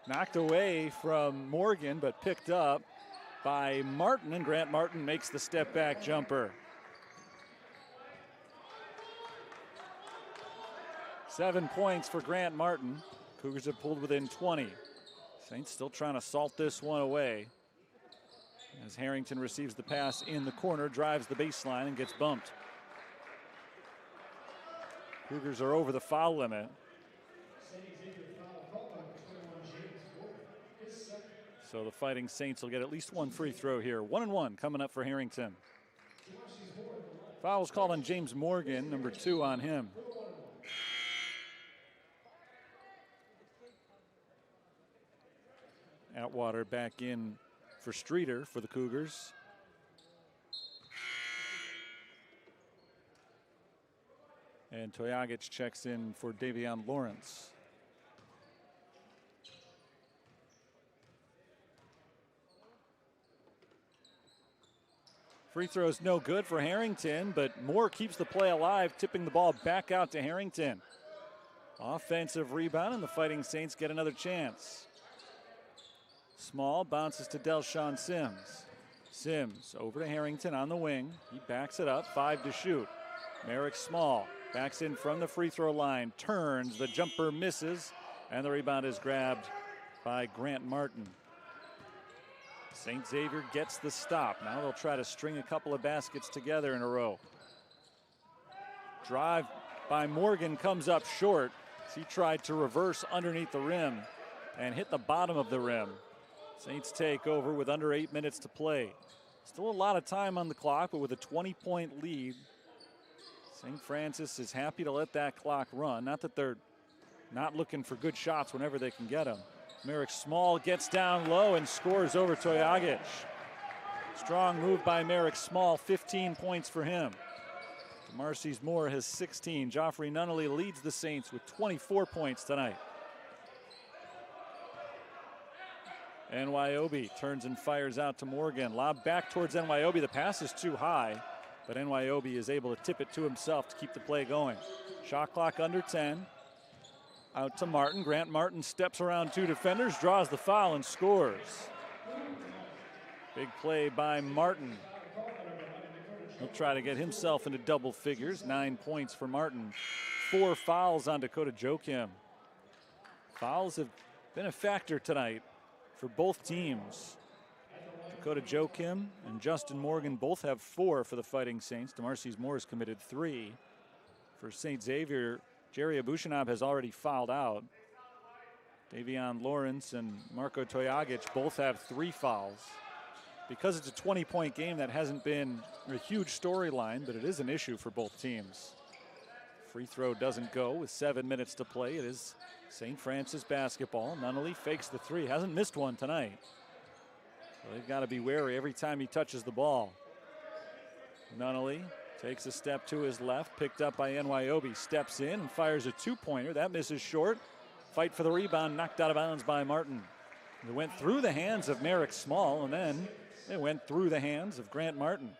Knocked away from Morgan, but picked up by Martin, and Grant Martin makes the step back jumper. 7 points for Grant Martin. Cougars have pulled within 20. Saints still trying to salt this one away as Harrington receives the pass in the corner, drives the baseline, and gets bumped. Cougars are over the foul limit. So the Fighting Saints will get at least 1 free throw here. 1-1 coming up for Harrington. Foul's called on James Morgan, number 2 on him. Atwater back in for Streeter for the Cougars. And Toyagic checks in for Davion Lawrence. Free throw's no good for Harrington, but Moore keeps the play alive, tipping the ball back out to Harrington. Offensive rebound, and the Fighting Saints get another chance. Small bounces to Delshawn Sims. Sims over to Harrington on the wing. He backs it up, 5 to shoot. Merrick Small backs in from the free throw line, turns, the jumper misses, and the rebound is grabbed by Grant Martin. St. Xavier gets the stop. Now they'll try to string a couple of baskets together in a row. Drive by Morgan comes up short. He tried to reverse underneath the rim and hit the bottom of the rim. Saints take over with under 8 minutes to play. Still a lot of time on the clock, but with a 20-point lead, St. Francis is happy to let that clock run. Not that they're not looking for good shots whenever they can get them. Merrick Small gets down low and scores over Toyagic. Strong move by Merrick Small, 15 points for him. DeMarcy's Moore has 16. Joffrey Nunnally leads the Saints with 24 points tonight. NYOB turns and fires out to Morgan. Lob back towards NYOB. The pass is too high, but NYOB is able to tip it to himself to keep the play going. Shot clock under 10. Out to Martin. Grant Martin steps around two defenders, draws the foul, and scores. Big play by Martin. He'll try to get himself into double figures. 9 points for Martin. 4 fouls on Dakota Joachim. Fouls have been a factor tonight for both teams. Dakota Joachim and Justin Morgan both have 4 for the Fighting Saints. DeMarcy's Moore has committed 3. For St. Xavier, Jerry Abushanab has already fouled out. Davion Lawrence and Marco Tojagic both have 3 fouls. Because it's a 20-point game, that hasn't been a huge storyline, but it is an issue for both teams. Free throw doesn't go with 7 minutes to play. It is St. Francis basketball. Nunnally fakes the 3. Hasn't missed one tonight. So they've got to be wary every time he touches the ball. Nunnally takes a step to his left, picked up by NYOB. Steps in and fires a 2-pointer. That misses short. Fight for the rebound, knocked out of bounds by Martin. It went through the hands of Merrick Small, and then it went through the hands of Grant Martin.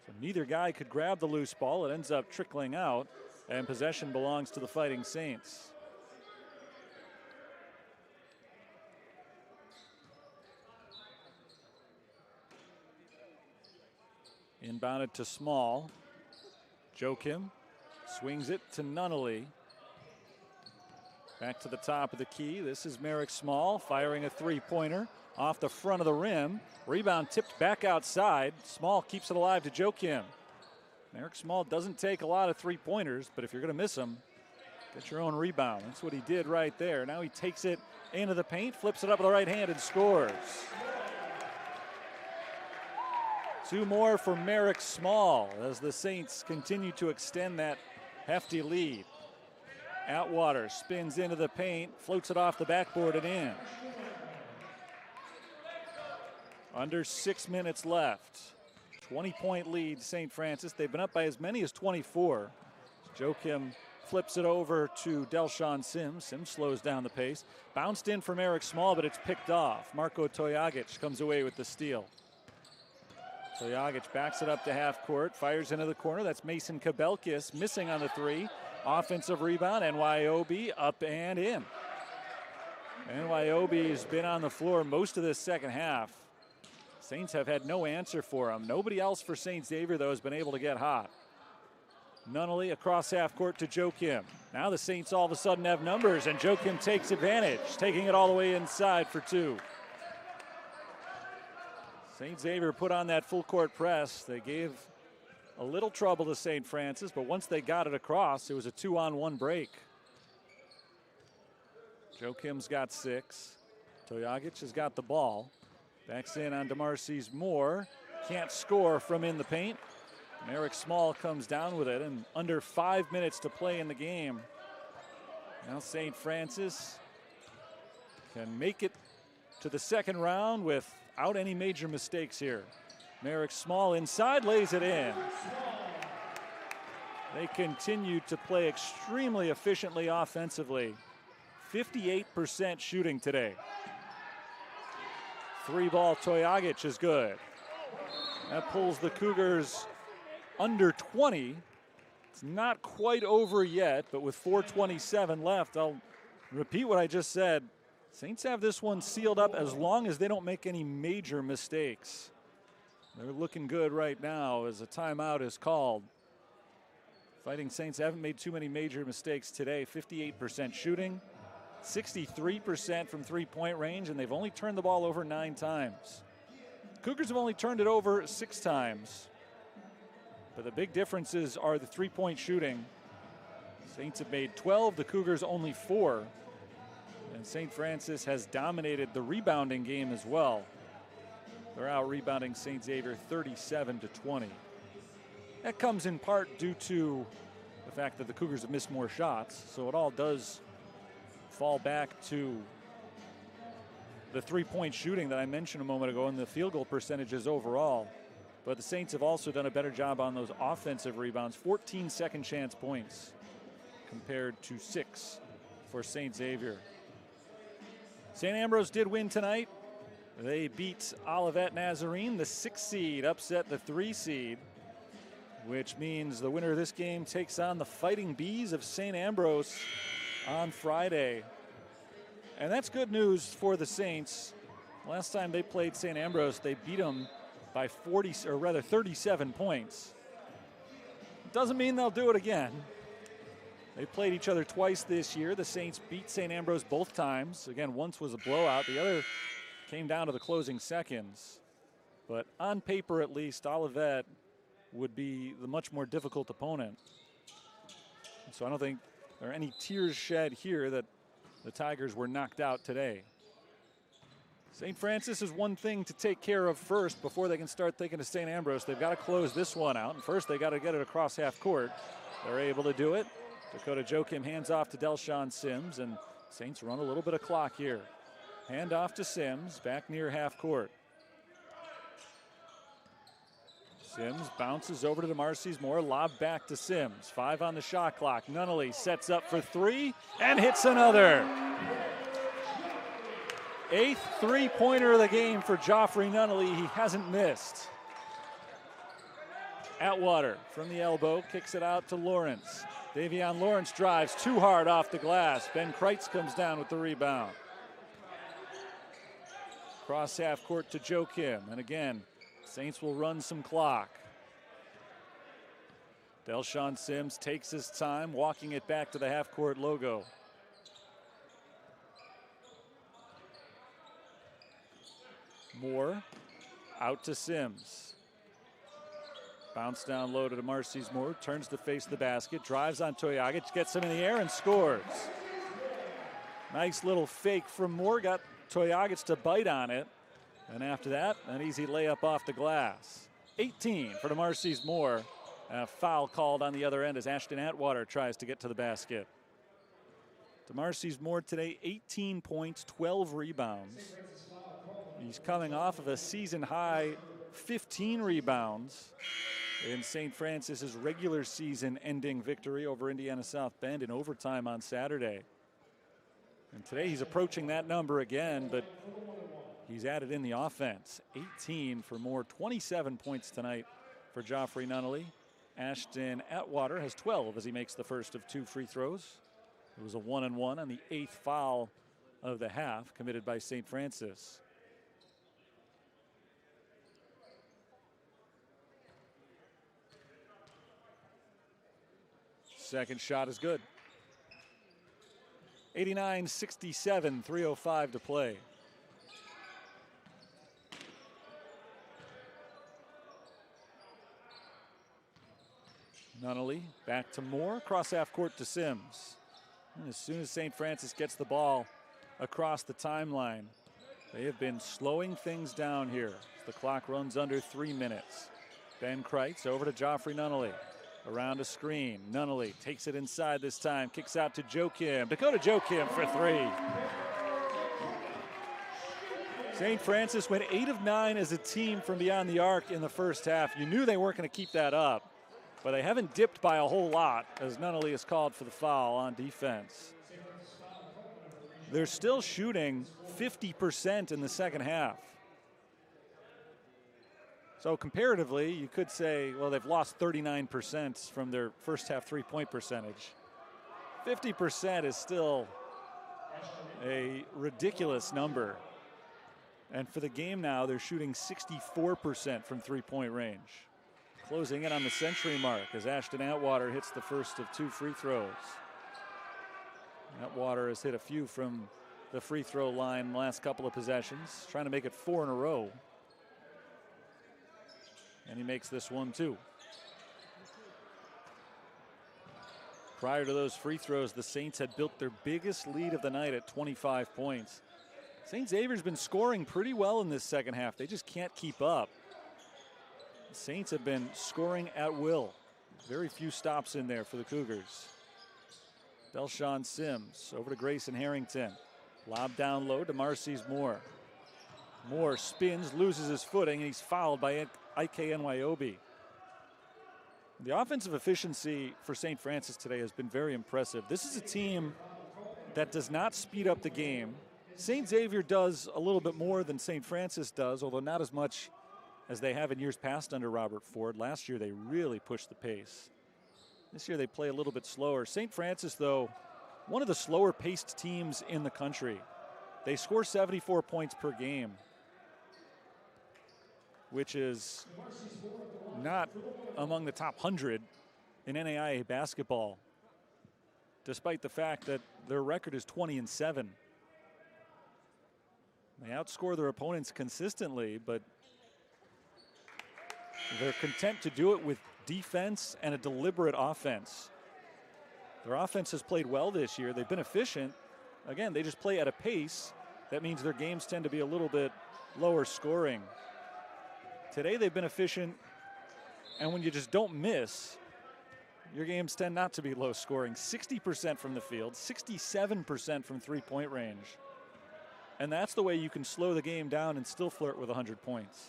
So neither guy could grab the loose ball. It ends up trickling out, and possession belongs to the Fighting Saints. Inbounded to Small. Joachim swings it to Nunnally. Back to the top of the key. This is Merrick Small firing a 3-pointer off the front of the rim. Rebound tipped back outside. Small keeps it alive to Joachim. Merrick Small doesn't take a lot of 3-pointers, but if you're going to miss them, get your own rebound. That's what he did right there. Now he takes it into the paint, flips it up with the right hand, and scores. 2 more for Merrick Small as the Saints continue to extend that hefty lead. Atwater spins into the paint, floats it off the backboard and in. Under 6 minutes left. 20-point lead, St. Francis. They've been up by as many as 24. Joachim flips it over to Delshawn Sims. Sims slows down the pace. Bounced in from Merrick Small, but it's picked off. Marco Tojagic comes away with the steal. Tojagic backs it up to half court, fires into the corner. That's Mason Kabelkis missing on the 3. Offensive rebound, NYOB up and in. NYOB has been on the floor most of this second half. Saints have had no answer for him. Nobody else for St. Xavier, though, has been able to get hot. Nunnally across half court to Joachim. Now the Saints all of a sudden have numbers, and Joachim takes advantage, taking it all the way inside for 2. St. Xavier put on that full court press. They gave a little trouble to St. Francis, but once they got it across, it was a 2-on-1 break. Joachim's got 6. Tojagic has got the ball. Backs in on DeMarcy's Moore. Can't score from in the paint. Merrick Small comes down with it, and under 5 minutes to play in the game. Now St. Francis can make it to the second round without any major mistakes here. Merrick Small inside, lays it in. They continue to play extremely efficiently offensively. 58% shooting today. 3-ball Tojagic is good. That pulls the Cougars under 20. It's not quite over yet, but with 4:27 left, I'll repeat what I just said. Saints have this one sealed up as long as they don't make any major mistakes. They're looking good right now as a timeout is called. Fighting Saints haven't made too many major mistakes today. 58% shooting, 63% from 3-point range, and they've only turned the ball over 9 times. Cougars have only turned it over 6 times. But the big differences are the 3-point shooting. Saints have made 12, the Cougars only 4. And St. Francis has dominated the rebounding game as well. They're out rebounding St. Xavier 37-20. That comes in part due to the fact that the Cougars have missed more shots. So it all does fall back to the 3-point shooting that I mentioned a moment ago and the field goal percentages overall. But the Saints have also done a better job on those offensive rebounds. 14 second chance points compared to 6 for St. Xavier. St. Ambrose did win tonight. They beat Olivet Nazarene, the 6 seed, upset the 3 seed, which means the winner of this game takes on the Fighting Bees of St. Ambrose on Friday. And that's good news for the Saints. Last time they played St. Ambrose, they beat them by 37 points. Doesn't mean they'll do it again. They played each other twice this year. The Saints beat St. Ambrose both times. Again, once was a blowout. The other came down to the closing seconds. But on paper, at least, Olivet would be the much more difficult opponent. So I don't think there are any tears shed here that the Tigers were knocked out today. St. Francis is one thing to take care of first before they can start thinking of St. Ambrose. They've got to close this one out. And first, they got to get it across half court. They're able to do it. Dakota Joachim hands off to Delshawn Sims, and Saints run a little bit of clock here. Hand off to Sims, back near half court. Sims bounces over to DeMarcy's Moore, lob back to Sims. 5 on the shot clock. Nunnally sets up for 3 and hits another. 8th three-pointer of the game for Joffrey Nunnally. He hasn't missed. Atwater from the elbow, kicks it out to Lawrence. Davion Lawrence drives too hard off the glass. Ben Kreitz comes down with the rebound. Cross half court to Joachim, and again, Saints will run some clock. Delshawn Sims takes his time, walking it back to the half court logo. Moore out to Sims. Bounce down low to DeMarcy's Moore, turns to face the basket, drives on Toyagic, gets him in the air and scores. Nice little fake from Moore, got Toyagic to bite on it. And after that, an easy layup off the glass. 18 for DeMarcy's Moore. A foul called on the other end as Ashton Atwater tries to get to the basket. DeMarcy's Moore today, 18 points, 12 rebounds. He's coming off of a season high 15 rebounds in St. Francis's regular season ending victory over Indiana South Bend in overtime on Saturday. And today he's approaching that number again, but he's added in the offense. 18 for Moore, 27 points tonight for Joffrey Nunnally. Ashton Atwater has 12 as he makes the first of 2 free throws. It was a 1-and-1 on the 8th foul of the half committed by St. Francis. Second shot is good. 89-67, 3:05 to play. Nunnally back to Moore, cross half court to Sims. And as soon as St. Francis gets the ball across the timeline, they have been slowing things down here. The clock runs under 3 minutes. Ben Kreitz over to Joffrey Nunnally. Around a screen, Nunnally takes it inside this time, kicks out to Joachim. Dakota Joachim for 3. St. Francis went 8 of 9 as a team from beyond the arc in the first half. You knew they weren't going to keep that up, but they haven't dipped by a whole lot as Nunnally is called for the foul on defense. They're still shooting 50% in the second half. So comparatively, you could say, well, they've lost 39% from their first half three-point percentage. 50% is still a ridiculous number. And for the game now, they're shooting 64% from three-point range. Closing in on the century mark as Ashton Atwater hits the first of 2 free throws. Atwater has hit a few from the free throw line in the last couple of possessions, trying to make it 4 in a row. And he makes this one too. Prior to those free throws, the Saints had built their biggest lead of the night at 25 points. St. Xavier's been scoring pretty well in this second half. They just can't keep up. The Saints have been scoring at will. Very few stops in there for the Cougars. Delshawn Sims over to Grayson Harrington. Lob down low to DeMarcy's Moore. Moore spins, loses his footing, and he's fouled by Ike Nyobe. The offensive efficiency for St. Francis today has been very impressive. This is a team that does not speed up the game. St. Xavier does a little bit more than St. Francis does, although not as much as they have in years past under Robert Ford. Last year they really pushed the pace. This year they play a little bit slower. St. Francis, though, one of the slower paced teams in the country. They score 74 points per game, which is not among the top 100 in NAIA basketball, despite the fact that their record is 20-7. They outscore their opponents consistently, but they're content to do it with defense and a deliberate offense. Their offense has played well this year. They've been efficient. Again, they just play at a pace. That means their games tend to be a little bit lower scoring. Today they've been efficient, and when you just don't miss, your games tend not to be low scoring. 60% from the field, 67% from three-point range. And that's the way you can slow the game down and still flirt with 100 points.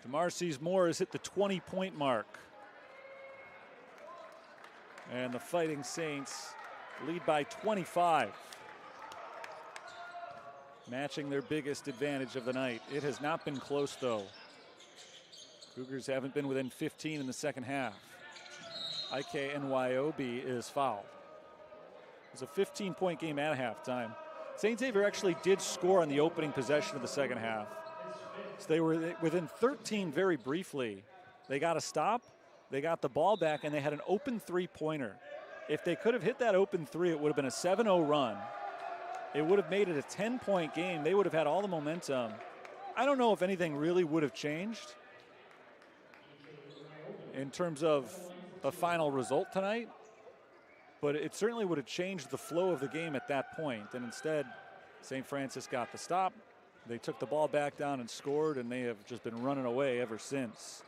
DeMarcy's Moore has hit the 20-point mark. And the Fighting Saints lead by 25. Matching their biggest advantage of the night. It has not been close, though. Cougars haven't been within 15 in the second half. IKNYOB is fouled. It was a 15-point game at halftime. St. Xavier actually did score on the opening possession of the second half. So they were within 13 very briefly. They got a stop, they got the ball back, and they had an open three-pointer. If they could have hit that open three, it would have been a 7-0 run. It would have made it a 10-point game. They would have had all the momentum. I don't know if anything really would have changed in terms of the final result tonight, but it certainly would have changed the flow of the game at that point. And instead, St. Francis got the stop. They took the ball back down and scored, and they have just been running away ever since.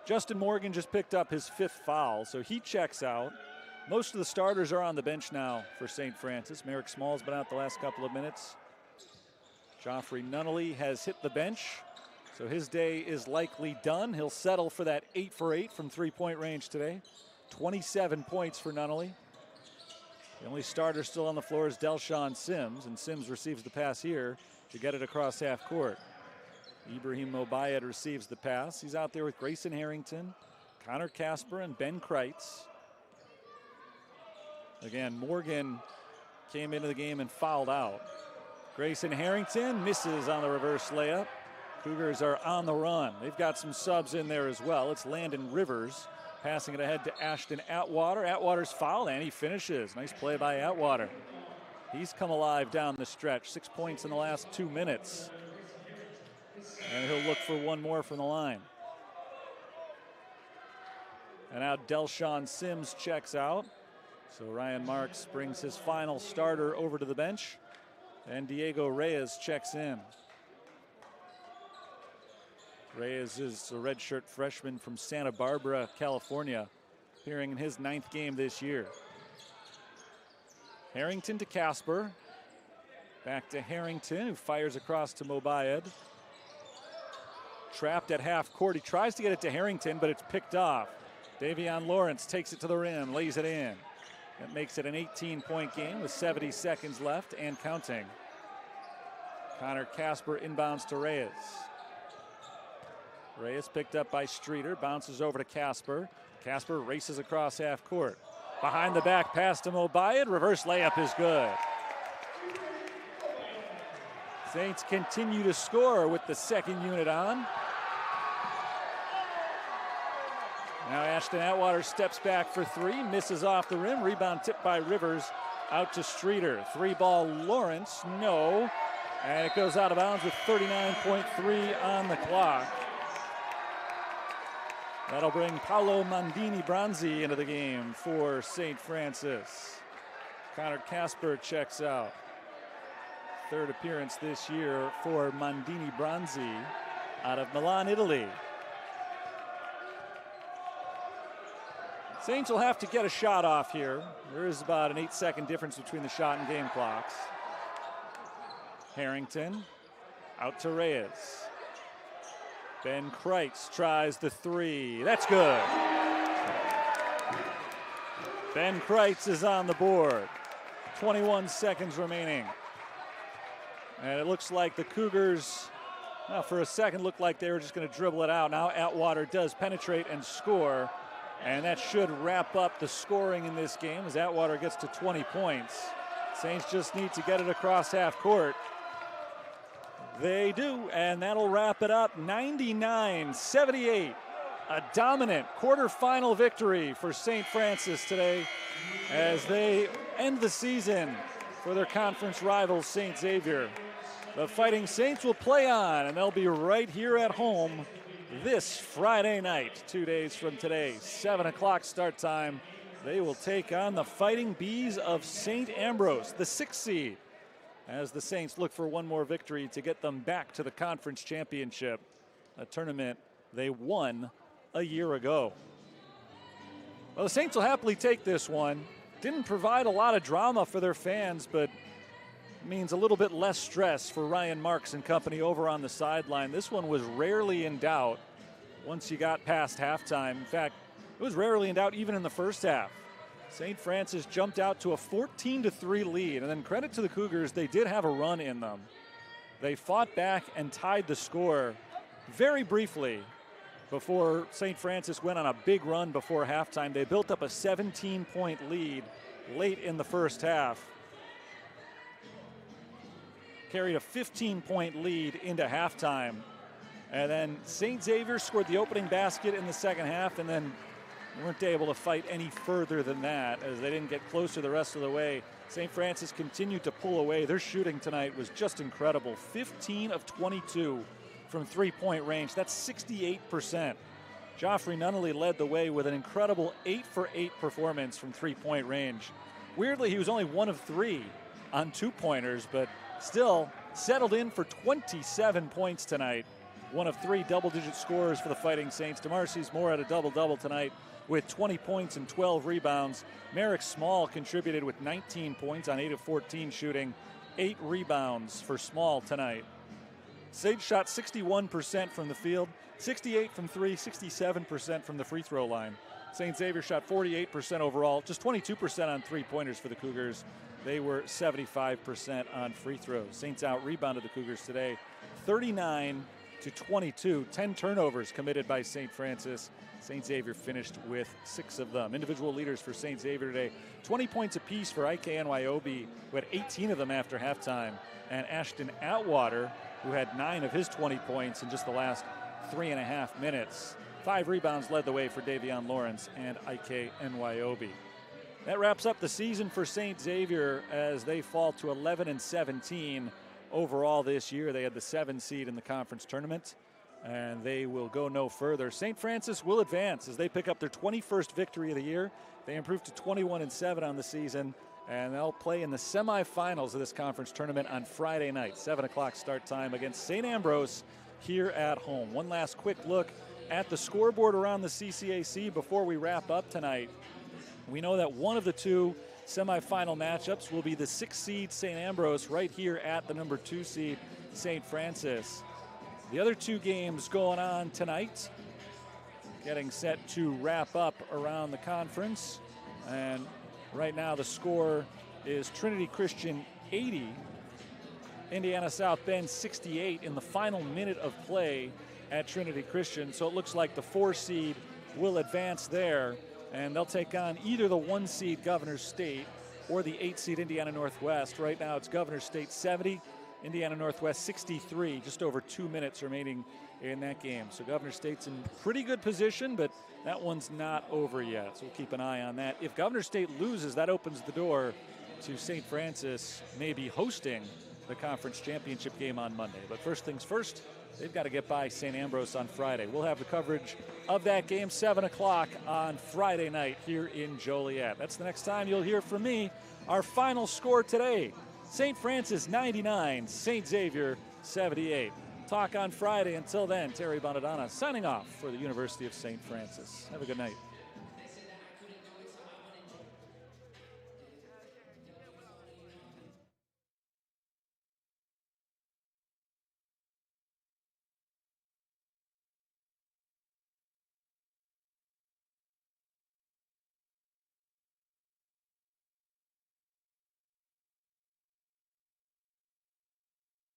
Justin Morgan just picked up his 5th foul, so he checks out. Most of the starters are on the bench now for St. Francis. Merrick Small's been out the last couple of minutes. Joffrey Nunnally has hit the bench, so his day is likely done. He'll settle for that 8 for 8 from three-point range today. 27 points for Nunnally. The only starter still on the floor is Delshawn Sims, and Sims receives the pass here to get it across half court. Ibrahim Mobayed receives the pass. He's out there with Grayson Harrington, Connor Casper, and Ben Kreitz. Again, Morgan came into the game and fouled out. Grayson Harrington misses on the reverse layup. Cougars are on the run. They've got some subs in there as well. It's Landon Rivers passing it ahead to Ashton Atwater. Atwater's fouled, and he finishes. Nice play by Atwater. He's come alive down the stretch. 6 points in the last 2 minutes. And he'll look for one more from the line. And now Delshawn Sims checks out. So Ryan Marks brings his final starter over to the bench. And Diego Reyes checks in. Reyes is a redshirt freshman from Santa Barbara, California, appearing in his 9th game this year. Harrington to Casper. Back to Harrington, who fires across to Mobayed. Trapped at half court. He tries to get it to Harrington, but it's picked off. Davion Lawrence takes it to the rim, lays it in. That makes it an 18-point game with 70 seconds left and counting. Connor Casper inbounds to Reyes. Reyes picked up by Streeter, bounces over to Casper. Casper races across half court. Behind the back pass to Mobayed, reverse layup is good. Saints continue to score with the second unit on. Now Ashton Atwater steps back for three, misses off the rim, rebound tipped by Rivers, out to Streeter. 3-ball Lawrence, no. And it goes out of bounds with 39.3 on the clock. That'll bring Paolo Mandini Bronzi into the game for St. Francis. Connor Casper checks out. 3rd appearance this year for Mandini Bronzi out of Milan, Italy. Saints will have to get a shot off here. There is about an 8-second difference between the shot and game clocks. Harrington out to Reyes. Ben Kreitz tries the three. That's good. Ben Kreitz is on the board. 21 seconds remaining. And it looks like the Cougars, well, for a second, looked like they were just going to dribble it out. Now Atwater does penetrate and score. And that should wrap up the scoring in this game as Atwater gets to 20 points. Saints just need to get it across half court. They do, and that'll wrap it up. 99-78. A dominant quarterfinal victory for St. Francis today as they end the season for their conference rivals, St. Xavier. The Fighting Saints will play on, and they'll be right here at home this Friday night, 2 days from today. 7 o'clock start time. They will take on the Fighting Bees of St. Ambrose, the 6th seed, as the Saints look for one more victory to get them back to the conference championship, a tournament they won a year ago. Well, the Saints will happily take this one. Didn't provide a lot of drama for their fans, but means a little bit less stress for Ryan Marks and company over on the sideline. This one was rarely in doubt once you got past halftime. In fact, it was rarely in doubt even in the first half. St. Francis jumped out to a 14-3 lead, and then credit to the Cougars, they did have a run in them. They fought back and tied the score very briefly before St. Francis went on a big run before halftime. They built up a 17-point lead late in the first half. Carried a 15-point lead into halftime. And then St. Xavier scored the opening basket in the second half, and then weren't able to fight any further than that as they didn't get closer the rest of the way. St. Francis continued to pull away. Their shooting tonight was just incredible. 15 of 22 from three-point range. That's 68%. Joffrey Nunnally led the way with an incredible 8 for 8 performance from three-point range. Weirdly, he was only 1 of 3 on two-pointers, but still settled in for 27 points tonight. 1 of 3 double-digit scorers for the Fighting Saints. DeMarcy's Moore had a double-double tonight with 20 points and 12 rebounds. Merrick Small contributed with 19 points on 8 of 14 shooting, 8 rebounds for Small tonight. Sage shot 61% from the field, 68 from 3, 67% from the free throw line. St. Xavier shot 48% overall, just 22% on three-pointers for the Cougars. They were 75% on free throws. Saints out-rebounded the Cougars today, 39-22, 10 turnovers committed by St. Francis. St. Xavier finished with 6 of them. Individual leaders for St. Xavier today, 20 points apiece for Ike Nyobe, who had 18 of them after halftime, and Ashton Atwater, who had 9 of his 20 points in just the last 3.5 minutes. 5 rebounds led the way for Davion Lawrence and Ike Nyobe. That wraps up the season for St. Xavier as they fall to 11-17 overall this year. They had the 7 seed in the conference tournament, and they will go no further. St. Francis will advance as they pick up their 21st victory of the year. They improved to 21-7 on the season, and they'll play in the semifinals of this conference tournament on Friday night, 7 o'clock start time against St. Ambrose here at home. One last quick look at the scoreboard around the CCAC before we wrap up tonight. We know that one of the 2 semifinal matchups will be the 6th seed St. Ambrose right here at the number 2 seed St. Francis. The other 2 games going on tonight, getting set to wrap up around the conference. And right now the score is Trinity Christian 80, Indiana South Bend 68 in the final minute of play at Trinity Christian. So it looks like the 4 seed will advance there, and they'll take on either the 1 seed Governor State or the 8 seed Indiana Northwest. Right now it's Governor State 70, Indiana Northwest 63, just over 2 minutes remaining in that game. So Governor State's in pretty good position, but that one's not over yet. So we'll keep an eye on that. If Governor State loses, that opens the door to St. Francis maybe hosting the conference championship game on Monday. But first things first, they've got to get by St. Ambrose on Friday. We'll have the coverage of that game 7 o'clock on Friday night here in Joliet. That's the next time you'll hear from me. Our final score today, St. Francis 99, St. Xavier 78. Talk on Friday. Until then, Terry Bonadonna signing off for the University of St. Francis. Have a good night.